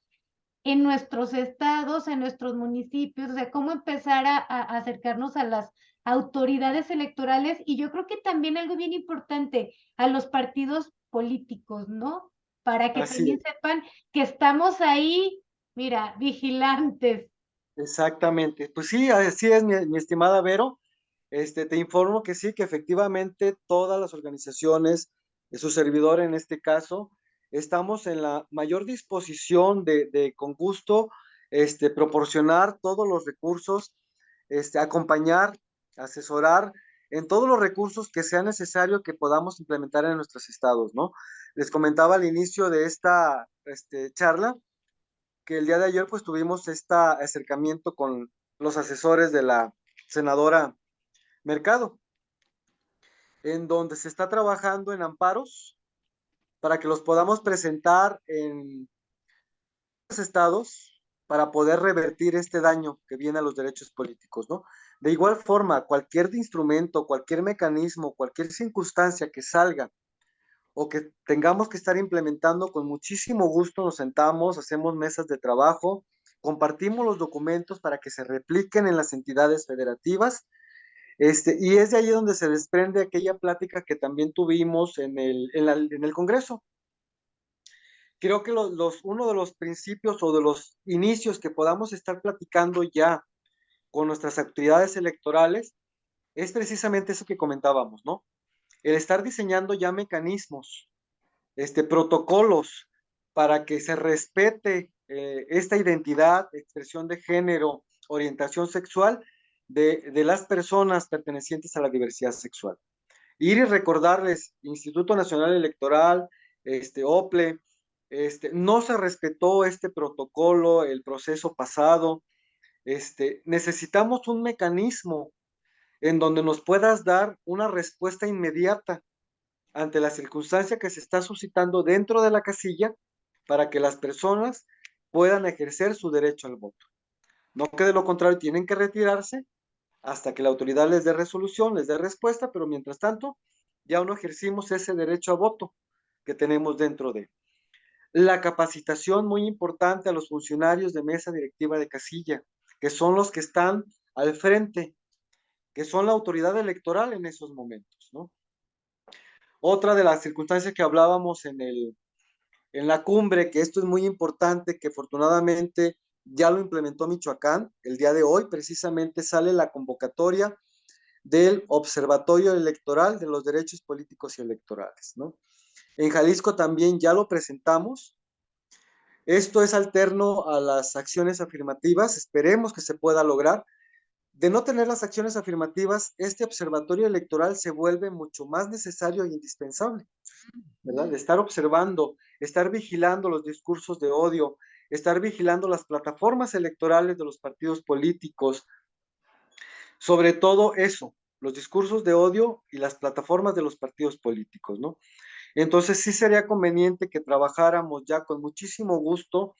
en nuestros estados, en nuestros municipios? O sea, cómo empezar a acercarnos a las autoridades electorales y yo creo que también algo bien importante, a los partidos políticos, ¿no? Para que Así también es, sepan que estamos ahí, mira, vigilantes. exactamente. Pues sí, así es, mi estimada Vero. Te informo que sí, que efectivamente todas las organizaciones, su servidor en este caso, estamos en la mayor disposición de con gusto, proporcionar todos los recursos, acompañar, asesorar en todos los recursos que sea necesario que podamos implementar en nuestros estados, ¿no? Les comentaba al inicio de esta charla que el día de ayer pues tuvimos este acercamiento con los asesores de la senadora Mercado, en donde se está trabajando en amparos para que los podamos presentar en los estados para poder revertir este daño que viene a los derechos políticos, ¿no? De igual forma, cualquier instrumento, cualquier mecanismo, cualquier circunstancia que salga o que tengamos que estar implementando, con muchísimo gusto nos sentamos, hacemos mesas de trabajo, compartimos los documentos para que se repliquen en las entidades federativas. Y es de ahí donde se desprende aquella plática que también tuvimos en el Congreso. Creo que uno de los principios o de los inicios que podamos estar platicando ya con nuestras actividades electorales es precisamente eso que comentábamos, ¿no? El estar diseñando ya mecanismos, protocolos para que se respete esta identidad, expresión de género, orientación sexual de las personas pertenecientes a la diversidad sexual. Ir y recordarles, Instituto Nacional Electoral, OPLE, no se respetó este protocolo, el proceso pasado, necesitamos un mecanismo en donde nos puedas dar una respuesta inmediata ante la circunstancia que se está suscitando dentro de la casilla para que las personas puedan ejercer su derecho al voto. No que de lo contrario tienen que retirarse hasta que la autoridad les dé resolución, les dé respuesta, pero mientras tanto ya no ejercimos ese derecho a voto que tenemos dentro de la capacitación muy importante a los funcionarios de mesa directiva de casilla, que son los que están al frente, que son la autoridad electoral en esos momentos, ¿no? Otra de las circunstancias que hablábamos en la cumbre, que esto es muy importante, que afortunadamente ya lo implementó Michoacán, el día de hoy precisamente sale la convocatoria del Observatorio Electoral de los Derechos Políticos y Electorales, ¿no? En Jalisco también ya lo presentamos. Esto es alterno a las acciones afirmativas, esperemos que se pueda lograr. De no tener las acciones afirmativas, este observatorio electoral se vuelve mucho más necesario e indispensable, ¿verdad? De estar observando, estar vigilando los discursos de odio, estar vigilando las plataformas electorales de los partidos políticos, sobre todo eso, los discursos de odio y las plataformas de los partidos políticos, ¿no? Entonces sí sería conveniente que trabajáramos ya con muchísimo gusto.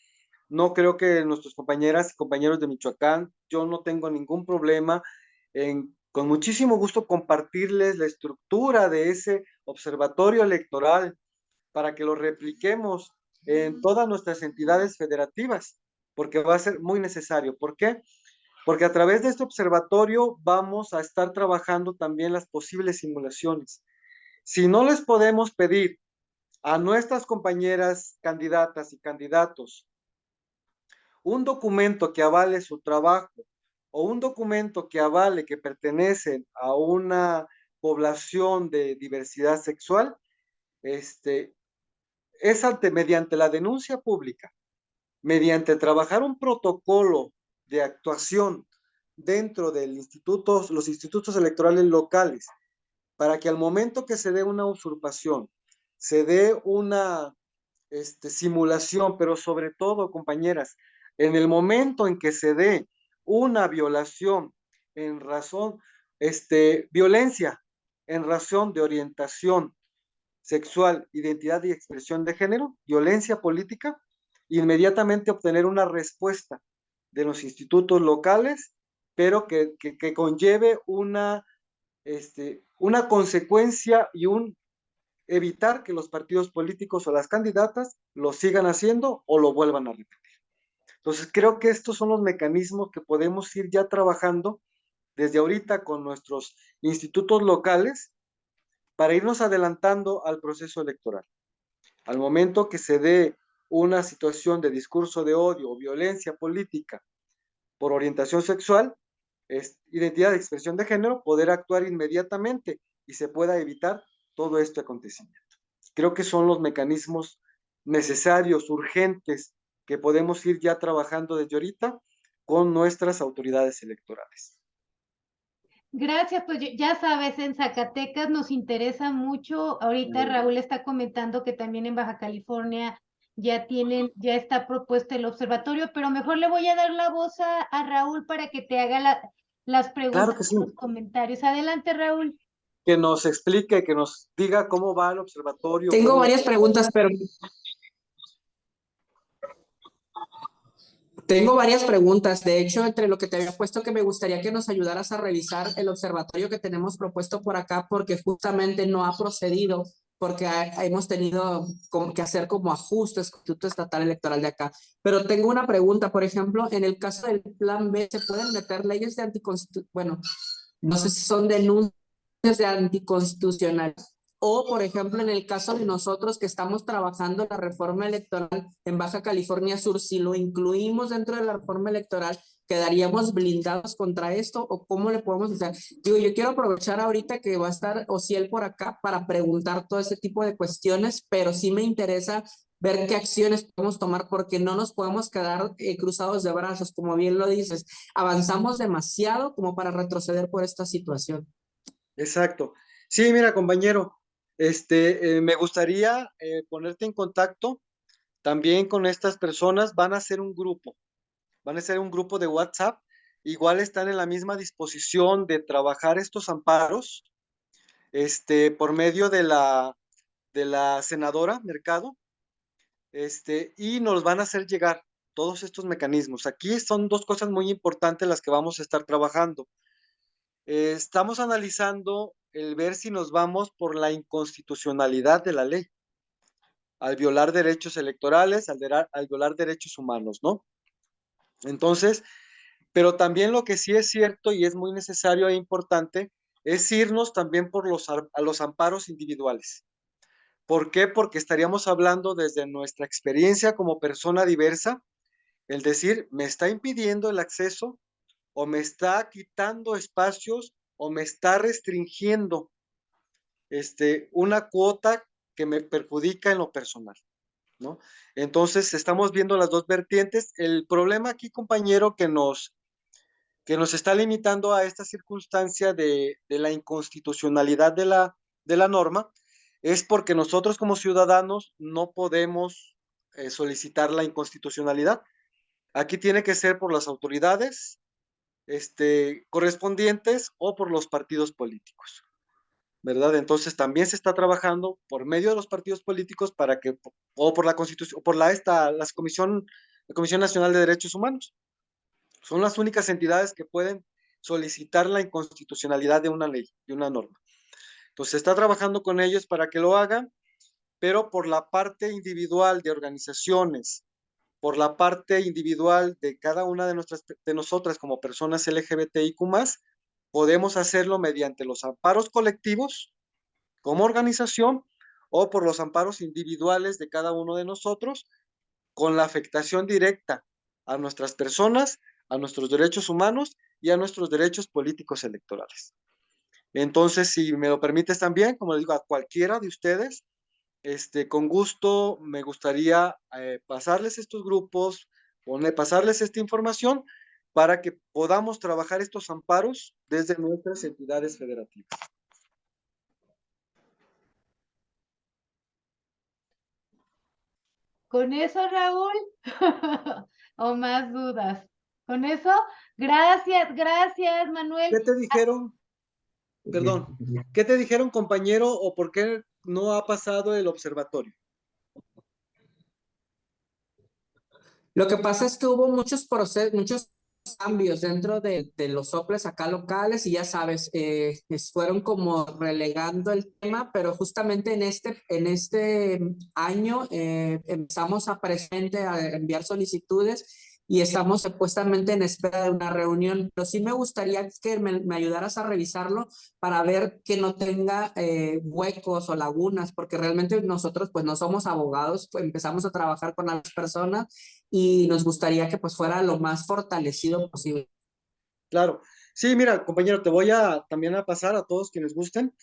No creo que nuestros compañeras y compañeros de Michoacán, yo no tengo ningún problema en con muchísimo gusto compartirles la estructura de ese observatorio electoral para que lo repliquemos en todas nuestras entidades federativas, porque va a ser muy necesario. ¿Por qué? Porque a través de este observatorio vamos a estar trabajando también las posibles simulaciones. Si no les podemos pedir a nuestras compañeras candidatas y candidatos un documento que avale su trabajo o un documento que avale que pertenecen a una población de diversidad sexual, es mediante la denuncia pública, mediante trabajar un protocolo de actuación dentro del instituto, los institutos electorales locales, para que al momento que se dé una usurpación, se dé una simulación, pero sobre todo, compañeras, en el momento en que se dé una violación en razón, violencia en razón de orientación sexual, identidad y expresión de género, violencia política, inmediatamente obtener una respuesta de los institutos locales, pero que conlleve una consecuencia y un evitar que los partidos políticos o las candidatas lo sigan haciendo o lo vuelvan a repetir. Entonces, creo que estos son los mecanismos que podemos ir ya trabajando desde ahorita con nuestros institutos locales para irnos adelantando al proceso electoral. Al momento que se dé una situación de discurso de odio o violencia política por orientación sexual, identidad de expresión de género, poder actuar inmediatamente y se pueda evitar todo este acontecimiento. Creo que son los mecanismos necesarios, urgentes, que podemos ir ya trabajando desde ahorita con nuestras autoridades electorales. Gracias, pues ya sabes, en Zacatecas nos interesa mucho. Ahorita Raúl está comentando que también en Baja California ya está propuesto el observatorio, pero mejor le voy a dar la voz a Raúl para que te haga las Claro preguntas que sí, y los comentarios. Adelante, Raúl. que nos explique, que nos diga cómo va el observatorio, Tengo cómo... varias preguntas, pero tengo varias preguntas. De hecho, entre lo que te había puesto, que me gustaría que nos ayudaras a revisar el observatorio que tenemos propuesto por acá, porque justamente no ha procedido, porque hemos tenido que hacer como ajustes con el Instituto Estatal Electoral de acá. Pero tengo una pregunta, por ejemplo, en el caso del Plan B, ¿se pueden meter leyes de anticonstitución? Bueno, no sé si son denuncias de anticonstitucional. O, por ejemplo, en el caso de nosotros que estamos trabajando la reforma electoral en Baja California Sur, si lo incluimos dentro de la reforma electoral, ¿quedaríamos blindados contra esto o cómo le podemos hacer? Digo, yo quiero aprovechar ahorita que va a estar Ociel por acá para preguntar todo ese tipo de cuestiones, pero sí me interesa ver qué acciones podemos tomar porque no nos podemos quedar cruzados de brazos, como bien lo dices. Avanzamos demasiado como para retroceder por esta situación. Exacto. Sí, mira, compañero, me gustaría ponerte en contacto también con estas personas. Van a ser un grupo de WhatsApp. Igual están en la misma disposición de trabajar estos amparos, por medio de la senadora Mercado, y nos van a hacer llegar todos estos mecanismos. Aquí son dos cosas muy importantes las que vamos a estar trabajando. Estamos analizando el ver si nos vamos por la inconstitucionalidad de la ley, al violar derechos electorales, al violar derechos humanos, ¿no? Entonces, pero también lo que sí es cierto y es muy necesario e importante es irnos también por a los amparos individuales. ¿Por qué? Porque estaríamos hablando desde nuestra experiencia como persona diversa, el decir, me está impidiendo el acceso o me está quitando espacios o me está restringiendo una cuota que me perjudica en lo personal, ¿no? Entonces, estamos viendo las dos vertientes. El problema aquí, compañero, que nos está limitando a esta circunstancia de la inconstitucionalidad de la norma es porque nosotros como ciudadanos no podemos solicitar la inconstitucionalidad. Aquí tiene que ser por las autoridades correspondientes o por los partidos políticos, ¿verdad? Entonces también se está trabajando por medio de los partidos políticos para que, o por la Constitución, o por la Comisión Nacional de Derechos Humanos. Son las únicas entidades que pueden solicitar la inconstitucionalidad de una ley, de una norma. Entonces se está trabajando con ellos para que lo hagan, pero por la parte individual de organizaciones, por la parte individual de cada una de nosotras como personas LGBTIQ+, podemos hacerlo mediante los amparos colectivos como organización o por los amparos individuales de cada uno de nosotros con la afectación directa a nuestras personas, a nuestros derechos humanos y a nuestros derechos políticos electorales. Entonces, si me lo permites también, como le digo, a cualquiera de ustedes, con gusto me gustaría pasarles estos grupos, pasarles esta información para que podamos trabajar estos amparos desde nuestras entidades federativas. ¿Con eso, Raúl? ¿O más dudas? ¿Con eso? Gracias, gracias, Manuel. ¿Qué te dijeron? Perdón, ¿qué te dijeron, compañero, o por qué no ha pasado el observatorio? Lo que pasa es que hubo muchos procesos, muchos cambios dentro de los soples acá locales y ya sabes, fueron como relegando el tema, pero justamente en este año empezamos a presente a enviar solicitudes y estamos supuestamente en espera de una reunión, pero sí me gustaría que me ayudaras a revisarlo para ver que no tenga huecos o lagunas, porque realmente nosotros pues no somos abogados, pues empezamos a trabajar con las personas y nos gustaría que pues fuera lo más fortalecido posible. Claro. Sí, mira, compañero, te voy a también a pasar a todos quienes gusten,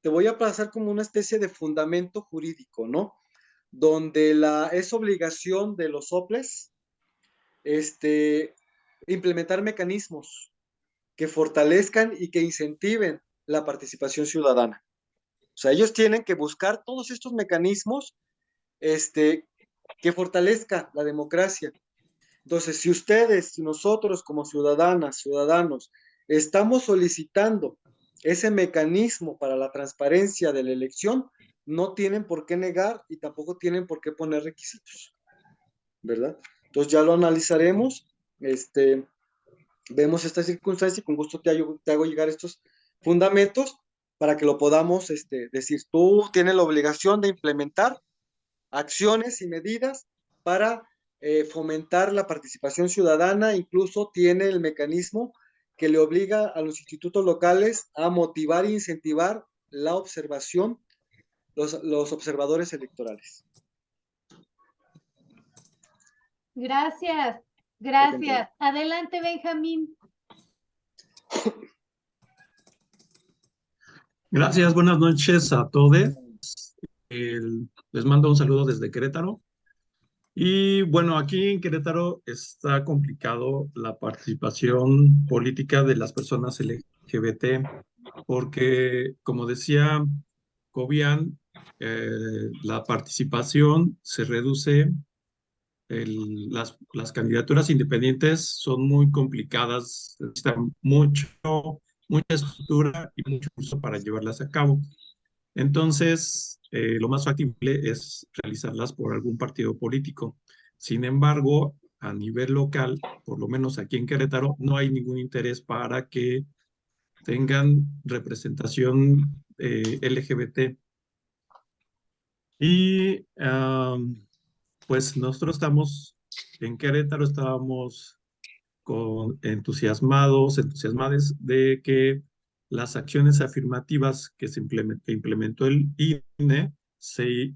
te voy a pasar como una especie de fundamento jurídico, ¿no? Donde es obligación de los soples, este, implementar mecanismos que fortalezcan y que incentiven la participación ciudadana. O sea, ellos tienen que buscar todos estos mecanismos, este, que fortalezca la democracia. Entonces, si ustedes, si nosotros como ciudadanas, ciudadanos, estamos solicitando ese mecanismo para la transparencia de la elección, no tienen por qué negar y tampoco tienen por qué poner requisitos, ¿verdad? Entonces ya lo analizaremos, vemos esta circunstancia y con gusto te hago llegar estos fundamentos para que lo podamos decir. Tú tienes la obligación de implementar acciones y medidas para fomentar la participación ciudadana, incluso tiene el mecanismo que le obliga a los institutos locales a motivar e incentivar la observación, los observadores electorales. Gracias, Al contrario. gracias. Adelante, Benjamín. Gracias, buenas noches a todos. Les mando un saludo desde Querétaro. Y bueno, aquí en Querétaro está complicado la participación política de las personas LGBT, porque como decía Cobian, la participación se reduce, las candidaturas independientes son muy complicadas, necesitan mucha estructura y mucho curso para llevarlas a cabo. Entonces, lo más factible es realizarlas por algún partido político. Sin embargo, a nivel local, por lo menos aquí en Querétaro, no hay ningún interés para que tengan representación LGBT. Y pues nosotros estamos en Querétaro, estábamos entusiasmadas de que las acciones afirmativas que que implementó el INE se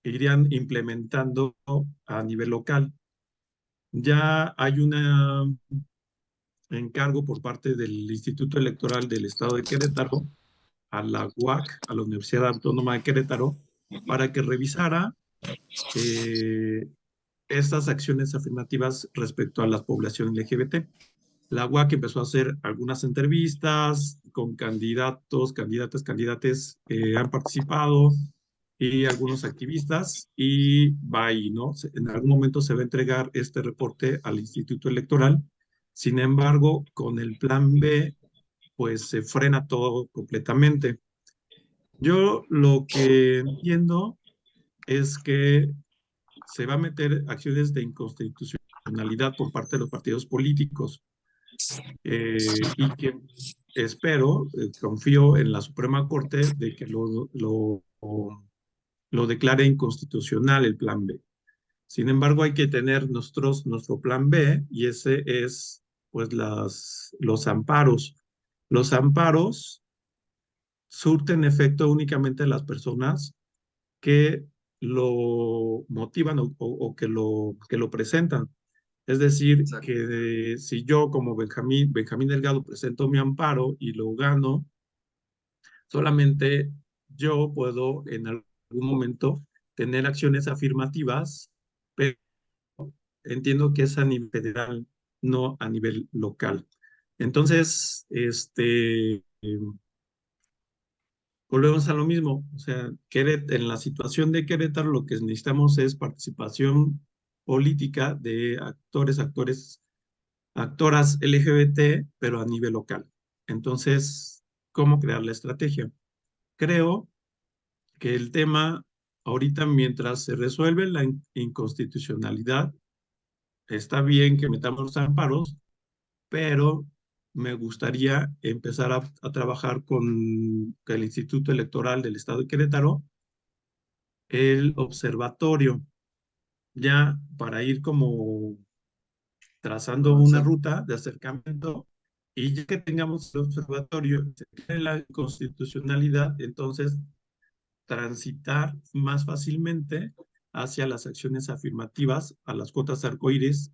irían implementando a nivel local. Ya hay un encargo por parte del Instituto Electoral del Estado de Querétaro a la UAC, a la Universidad Autónoma de Querétaro, para que revisara estas acciones afirmativas respecto a la población LGBT. La UAC empezó a hacer algunas entrevistas con candidatos, candidates que han participado y algunos activistas y va ahí, ¿no? En algún momento se va a entregar este reporte al Instituto Electoral. Sin embargo, con el plan B, pues se frena todo completamente. Yo lo que entiendo es que se va a meter acciones de inconstitucionalidad por parte de los partidos políticos y que espero, confío en la Suprema Corte de que lo declare inconstitucional el plan B. Sin embargo, hay que tener nuestro plan B y ese es pues los amparos. Los amparos surten efecto únicamente a las personas que lo motivan o que lo presentan. Es decir, Exacto. que si yo como Benjamín Delgado presento mi amparo y lo gano, solamente yo puedo en algún momento tener acciones afirmativas, pero entiendo que es a nivel federal, no a nivel local. Entonces, volvemos a lo mismo. O sea, en la situación de Querétaro lo que necesitamos es participación política de actoras LGBT, pero a nivel local. Entonces, ¿cómo crear la estrategia? Creo que el tema ahorita, mientras se resuelve la inconstitucionalidad, está bien que metamos los amparos, pero me gustaría empezar a trabajar con el Instituto Electoral del Estado de Querétaro, el observatorio, ya para ir como trazando una Avanzando. ruta de acercamiento, y ya que tengamos el observatorio, se cree la constitucionalidad, entonces transitar más fácilmente hacia las acciones afirmativas, a las cuotas arcoíris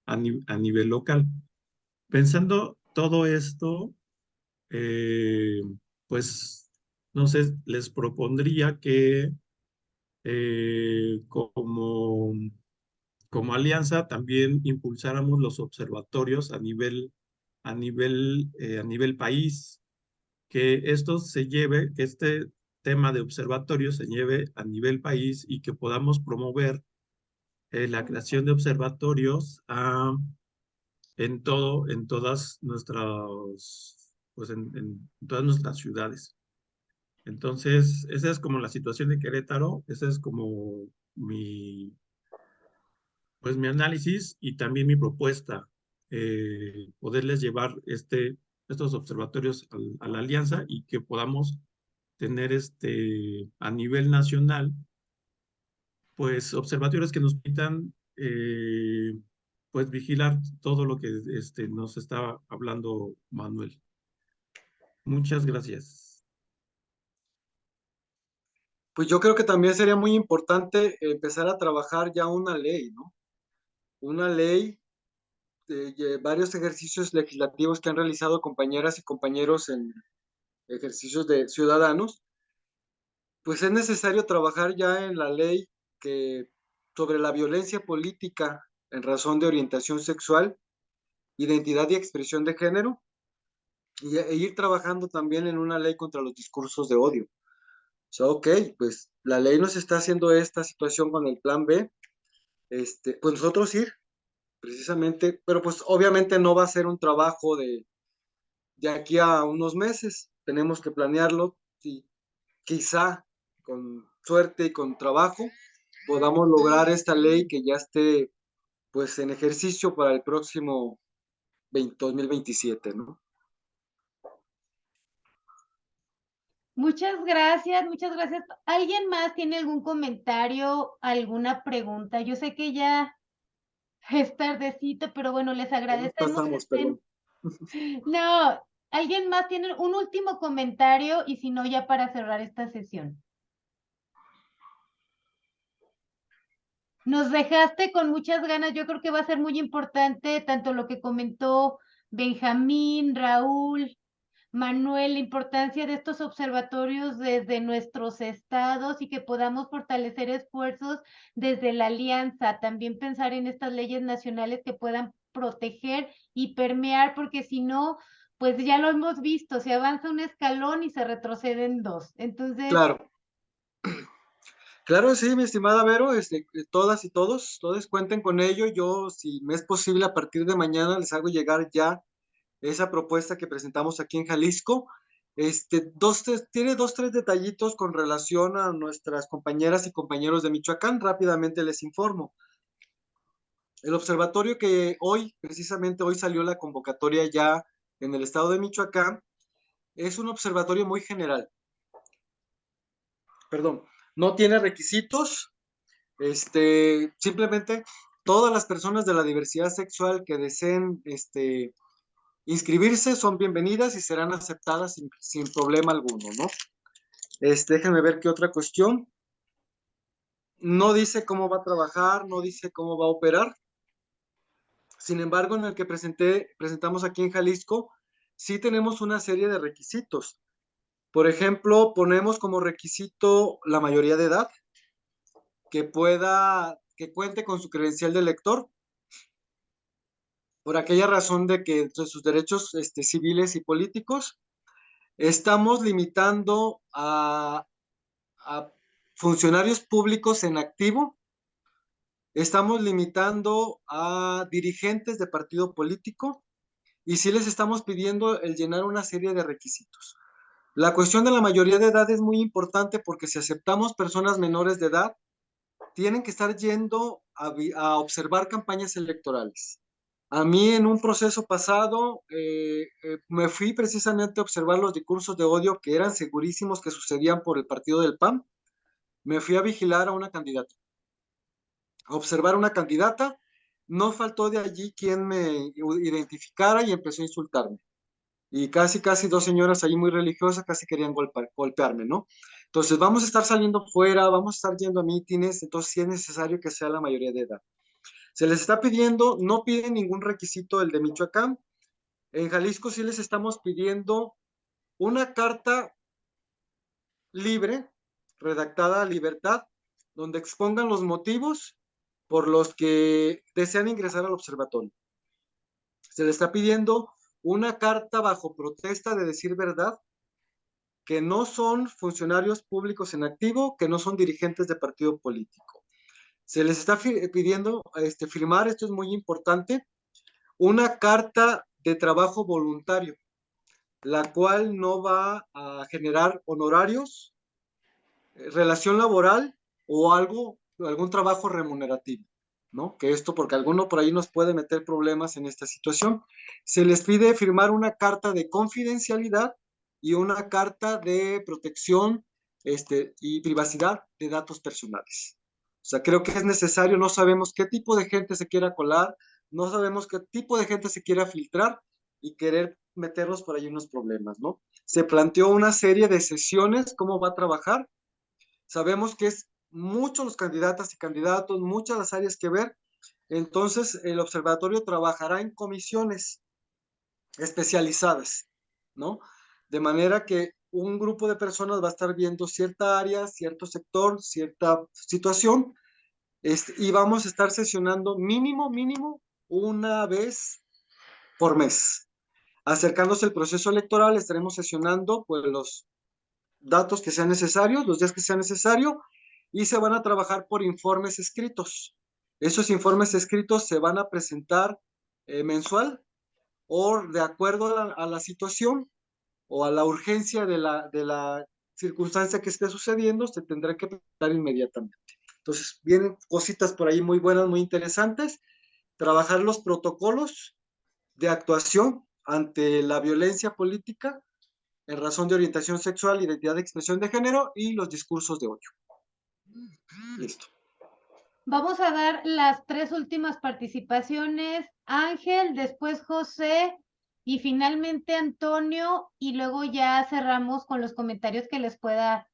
a nivel local. Pensando todo esto, eh, pues, no sé, les propondría que como alianza también impulsáramos los observatorios a nivel país, que esto se lleve, que este tema de observatorio se lleve a nivel país y que podamos promover la creación de observatorios en todas nuestras, pues en todas nuestras ciudades. Entonces, esa es como la situación de Querétaro, esa es como mi, pues mi análisis y también mi propuesta, poderles llevar estos observatorios a la alianza y que podamos tener a nivel nacional, pues observatorios que nos permitan pues vigilar todo lo que nos estaba hablando Manuel. Muchas gracias. Pues yo creo que también sería muy importante empezar a trabajar ya una ley, ¿no? Una ley de varios ejercicios legislativos que han realizado compañeras y compañeros en ejercicios de ciudadanos, pues es necesario trabajar ya en la ley que sobre la violencia política en razón de orientación sexual, identidad y expresión de género, e ir trabajando también en una ley contra los discursos de odio. O sea, ok, pues la ley nos está haciendo esta situación con el plan B, pues nosotros ir, precisamente, pero pues obviamente no va a ser un trabajo de aquí a unos meses, tenemos que planearlo y quizá con suerte y con trabajo podamos lograr esta ley que ya esté pues en ejercicio para el próximo 2027, ¿no? Muchas gracias, muchas gracias. ¿Alguien más tiene algún comentario, alguna pregunta? Yo sé que ya es tardecito, pero bueno, les Ya nos agradecemos que pasamos, estén. perdón. No, ¿alguien más tiene un último comentario? Y si no, ya para cerrar esta sesión. Nos dejaste con muchas ganas. Yo creo que va a ser muy importante tanto lo que comentó Benjamín, Raúl, Manuel, la importancia de estos observatorios desde nuestros estados y que podamos fortalecer esfuerzos desde la alianza. También pensar en estas leyes nacionales que puedan proteger y permear, porque si no, pues ya lo hemos visto, se avanza un escalón y se retroceden dos. Entonces, Claro, claro, sí, mi estimada Vero, todas y todos cuenten con ello. Yo, si me es posible, a partir de mañana les hago llegar ya esa propuesta que presentamos aquí en Jalisco. Tiene dos, tres detallitos con relación a nuestras compañeras y compañeros de Michoacán. Rápidamente les informo. El observatorio que hoy, precisamente hoy salió la convocatoria ya en el estado de Michoacán, es un observatorio muy general. Perdón, no tiene requisitos. Simplemente todas las personas de la diversidad sexual que deseen inscribirse son bienvenidas y serán aceptadas sin problema alguno, ¿no? Déjenme ver qué otra cuestión. No dice cómo va a trabajar, no dice cómo va a operar. Sin embargo, en el que presentamos aquí en Jalisco, sí tenemos una serie de requisitos. Por ejemplo, ponemos como requisito la mayoría de edad, que cuente con su credencial de lector, por aquella razón de que entre sus derechos civiles y políticos Estamos limitando a funcionarios públicos en activo, estamos limitando a dirigentes de partido político y sí les estamos pidiendo el llenar una serie de requisitos. La cuestión de la mayoría de edad es muy importante porque si aceptamos personas menores de edad, tienen que estar yendo a observar campañas electorales. A mí en un proceso pasado me fui precisamente a observar los discursos de odio que eran segurísimos que sucedían por el partido del PAN. Me fui a vigilar a una candidata, a observar a una candidata. No faltó de allí quien me identificara y empezó a insultarme. Y casi dos señoras ahí muy religiosas casi querían golpearme, ¿no? Entonces vamos a estar saliendo fuera, vamos a estar yendo a mítines, entonces sí es necesario que sea la mayoría de edad. Se les está pidiendo, no piden ningún requisito el de Michoacán. En Jalisco sí les estamos pidiendo una carta libre, redactada a libertad, donde expongan los motivos por los que desean ingresar al observatorio. Se les está pidiendo una carta bajo protesta de decir verdad, que no son funcionarios públicos en activo, que no son dirigentes de partido político. Se les está pidiendo firmar, esto es muy importante, una carta de trabajo voluntario, la cual no va a generar honorarios, relación laboral o algún trabajo remunerativo, ¿no? Que esto, porque alguno por ahí nos puede meter problemas en esta situación. Se les pide firmar una carta de confidencialidad y una carta de protección y privacidad de datos personales. O sea, creo que es necesario, no sabemos qué tipo de gente se quiera colar, no sabemos qué tipo de gente se quiera filtrar y querer meternos por ahí unos problemas, ¿no? Se planteó una serie de sesiones, cómo va a trabajar. Sabemos que es muchos los candidatas y candidatos, muchas las áreas que ver. Entonces, el observatorio trabajará en comisiones especializadas, ¿no? De manera que un grupo de personas va a estar viendo cierta área, cierto sector, cierta situación, y vamos a estar sesionando mínimo, una vez por mes. Acercándose el proceso electoral, estaremos sesionando pues los datos que sean necesarios, los días que sea necesario, y se van a trabajar por informes escritos. Esos informes escritos se van a presentar mensual o de acuerdo a la situación o a la urgencia de la circunstancia que esté sucediendo, se tendrá que presentar inmediatamente. Entonces, vienen cositas por ahí muy buenas, muy interesantes. Trabajar los protocolos de actuación ante la violencia política en razón de orientación sexual, identidad de expresión de género y los discursos de odio. Listo. Vamos a dar las 3 últimas participaciones. Ángel, después José y finalmente Antonio, y luego ya cerramos con los comentarios que les pueda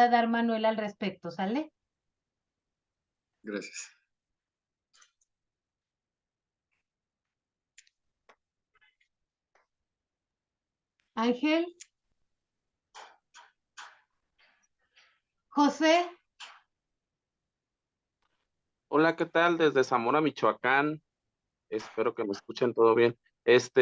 dar Manuel al respecto, ¿sale? Gracias. Ángel. José. Hola, ¿qué tal? Desde Zamora, Michoacán. Espero que me escuchen todo bien.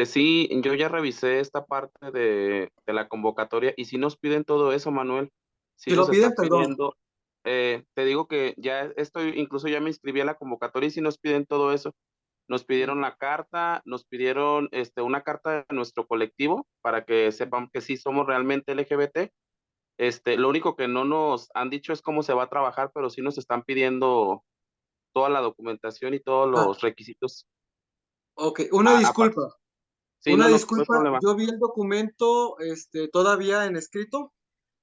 Sí, yo ya revisé esta parte de la convocatoria y si nos piden todo eso, Manuel, sí Si nos lo piden, están perdón. pidiendo. Te digo que ya estoy, incluso ya me inscribí a la convocatoria y si nos piden todo eso. Nos pidieron la carta, nos pidieron una carta de nuestro colectivo para que sepan que sí somos realmente LGBT. Lo único que no nos han dicho es cómo se va a trabajar, pero sí nos están pidiendo toda la documentación y todos Ah, los requisitos. ok, Aparte, sí, una no hay disculpa. problema. Yo vi el documento todavía en escrito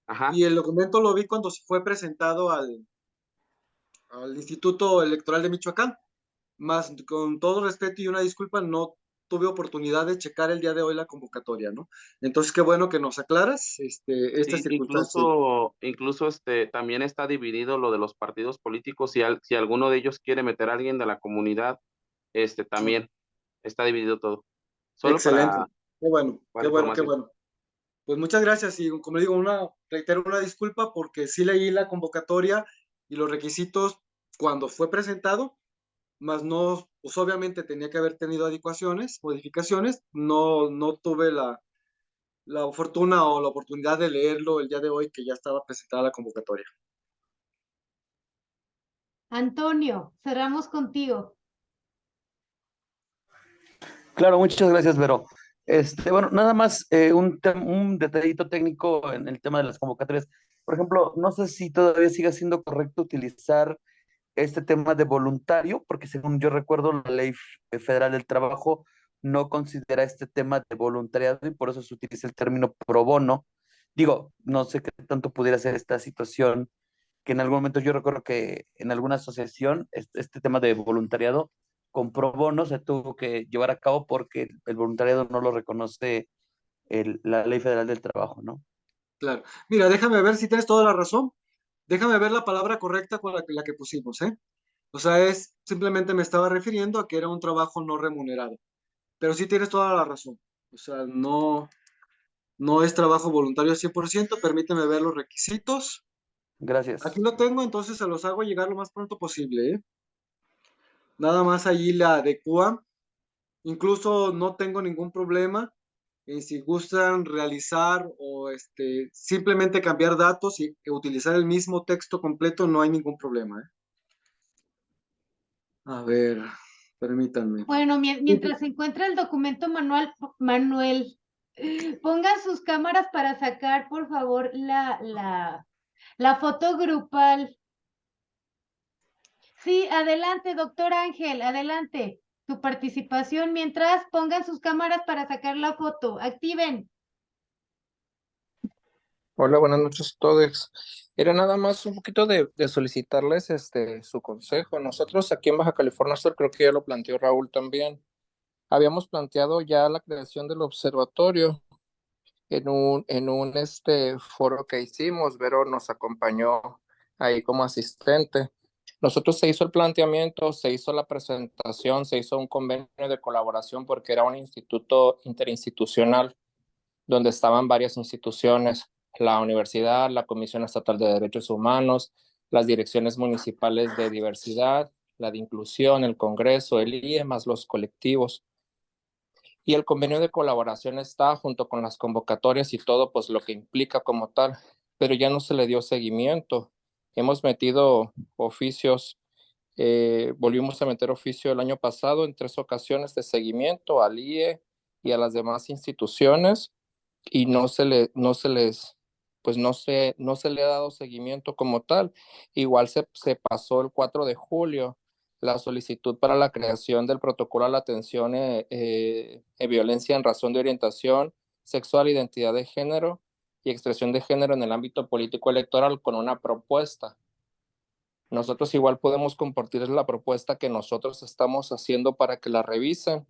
Ajá, y el documento lo vi cuando se fue presentado al Instituto Electoral de Michoacán. Más con todo respeto y una disculpa, no tuve oportunidad de checar el día de hoy la convocatoria, ¿no? Entonces, qué bueno que nos aclaras esta sí, circunstancia. incluso también está dividido lo de los partidos políticos. Si alguno de ellos quiere meter a alguien de la comunidad, también está dividido todo. Solo Excelente. Qué bueno, qué para bueno, qué información. bueno. Pues muchas gracias y como digo, reitero una disculpa porque sí leí la convocatoria y los requisitos cuando fue presentado, más no, pues obviamente tenía que haber tenido adecuaciones, modificaciones, no tuve la fortuna o la oportunidad de leerlo el día de hoy, que ya estaba presentada la convocatoria. Antonio, cerramos contigo. Claro, muchas gracias, Vero. Bueno, nada más un detallito técnico en el tema de las convocatorias. Por ejemplo, no sé si todavía sigue siendo correcto utilizar este tema de voluntario, porque según yo recuerdo, la Ley Federal del Trabajo no considera este tema de voluntariado y por eso se utiliza el término pro bono. Digo, no sé qué tanto pudiera ser esta situación, que en algún momento yo recuerdo que en alguna asociación este tema de voluntariado con pro bono se tuvo que llevar a cabo porque el voluntariado no lo reconoce la Ley Federal del Trabajo, ¿no? Claro. Mira, déjame ver si tienes toda la razón. Déjame ver la palabra correcta con la que pusimos, ¿eh? O sea, simplemente me estaba refiriendo a que era un trabajo no remunerado. Pero sí tienes toda la razón. O sea, no es trabajo voluntario 100%. Permíteme ver los requisitos. Gracias. Aquí lo tengo, entonces se los hago llegar lo más pronto posible, ¿eh? Nada más allí la adecua. Incluso no tengo ningún problema en si gustan realizar o simplemente cambiar datos y utilizar el mismo texto completo, no hay ningún problema, ¿eh? A ver, permítanme. Bueno, Sí, mientras se encuentra el documento Manuel, pongan sus cámaras para sacar, por favor, la foto grupal. Sí, adelante, doctor Ángel, adelante. Tu participación mientras pongan sus cámaras para sacar la foto. Activen. Hola, buenas noches a todos. Era nada más un poquito de solicitarles su consejo. Nosotros aquí en Baja California Sur, creo que ya lo planteó Raúl también. Habíamos planteado ya la creación del observatorio en un foro que hicimos. Vero nos acompañó ahí como asistente. Nosotros se hizo el planteamiento, se hizo la presentación, se hizo un convenio de colaboración porque era un instituto interinstitucional donde estaban varias instituciones, la universidad, la Comisión Estatal de Derechos Humanos, las direcciones municipales de diversidad, la de inclusión, el Congreso, el IE, más los colectivos. Y el convenio de colaboración está junto con las convocatorias y todo, pues lo que implica como tal, pero ya no se le dio seguimiento. Hemos metido oficios, volvimos a meter oficio el año pasado en 3 ocasiones de seguimiento al IE y a las demás instituciones y no se le ha dado seguimiento como tal. Igual se pasó el 4 de julio la solicitud para la creación del protocolo a la atención violencia en razón de orientación sexual, identidad de género y expresión de género en el ámbito político electoral con una propuesta. Nosotros igual podemos compartir la propuesta que nosotros estamos haciendo para que la revisen.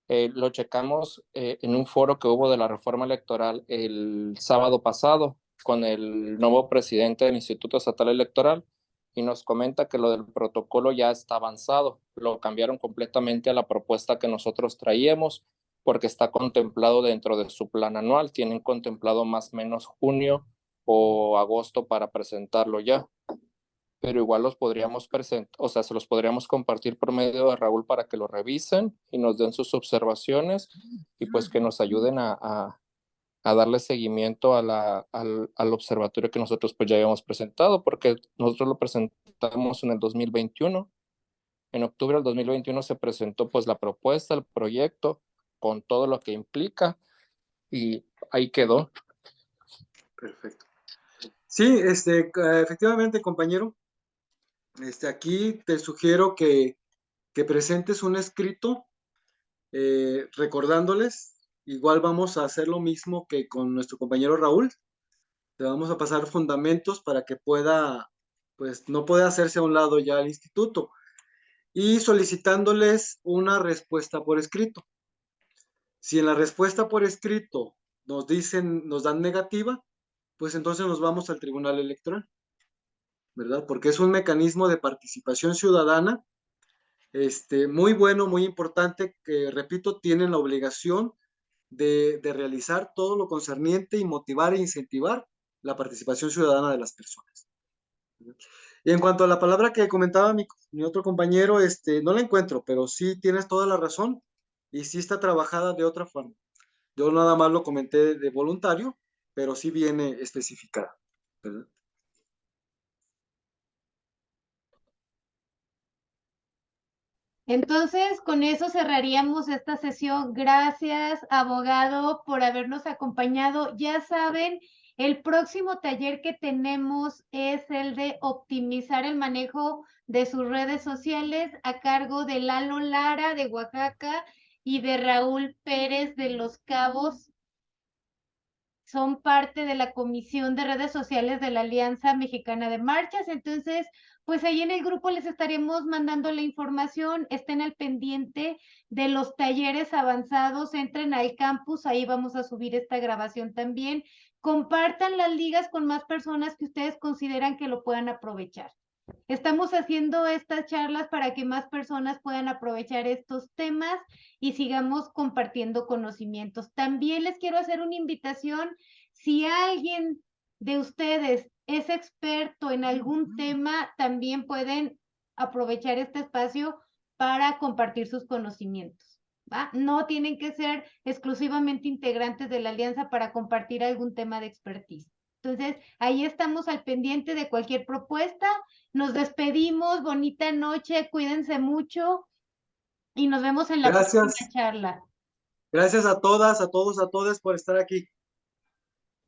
Lo checamos en un foro que hubo de la reforma electoral el sábado pasado con el nuevo presidente del Instituto Estatal Electoral y nos comenta que lo del protocolo ya está avanzado. Lo cambiaron completamente a la propuesta que nosotros traíamos porque está contemplado dentro de su plan anual. Tienen contemplado más o menos junio o agosto para presentarlo ya, pero igual los podríamos presentar, o sea, se los podríamos compartir por medio de Raúl para que lo revisen y nos den sus observaciones y pues que nos ayuden a darle seguimiento al observatorio que nosotros pues ya habíamos presentado, porque nosotros lo presentamos en el 2021. En octubre del 2021 se presentó pues la propuesta, el proyecto, con todo lo que implica y ahí quedó. perfecto. Sí, efectivamente, compañero. Aquí te sugiero que presentes un escrito recordándoles. Igual vamos a hacer lo mismo que con nuestro compañero Raúl. Te vamos a pasar fundamentos para que pues no pueda hacerse a un lado ya el instituto. Y solicitándoles una respuesta por escrito. Si en la respuesta por escrito nos dan negativa, pues entonces nos vamos al Tribunal Electoral, ¿verdad? Porque es un mecanismo de participación ciudadana, muy bueno, muy importante, que, repito, tienen la obligación de realizar todo lo concerniente y motivar e incentivar la participación ciudadana de las personas. Y en cuanto a la palabra que comentaba mi otro compañero, no la encuentro, pero sí tienes toda la razón y sí está trabajada de otra forma. Yo nada más lo comenté de voluntario, pero sí viene especificado, ¿verdad? Entonces, con eso cerraríamos esta sesión. Gracias, abogado, por habernos acompañado. Ya saben, el próximo taller que tenemos es el de optimizar el manejo de sus redes sociales a cargo de Lalo Lara de Oaxaca y de Raúl Pérez de Los Cabos. Son parte de la Comisión de Redes Sociales de la Alianza Mexicana de Marchas. Entonces, pues ahí en el grupo les estaremos mandando la información. Estén al pendiente de los talleres avanzados. Entren al campus, ahí vamos a subir esta grabación también. Compartan las ligas con más personas que ustedes consideran que lo puedan aprovechar. Estamos haciendo estas charlas para que más personas puedan aprovechar estos temas y sigamos compartiendo conocimientos. También les quiero hacer una invitación. Si alguien de ustedes es experto en algún tema, también pueden aprovechar este espacio para compartir sus conocimientos, ¿va? No tienen que ser exclusivamente integrantes de la alianza para compartir algún tema de expertise. Entonces, ahí estamos al pendiente de cualquier propuesta. Nos despedimos, bonita noche, cuídense mucho y nos vemos en la próxima Gracias. charla. Gracias a todas, a todos, a todas por estar aquí.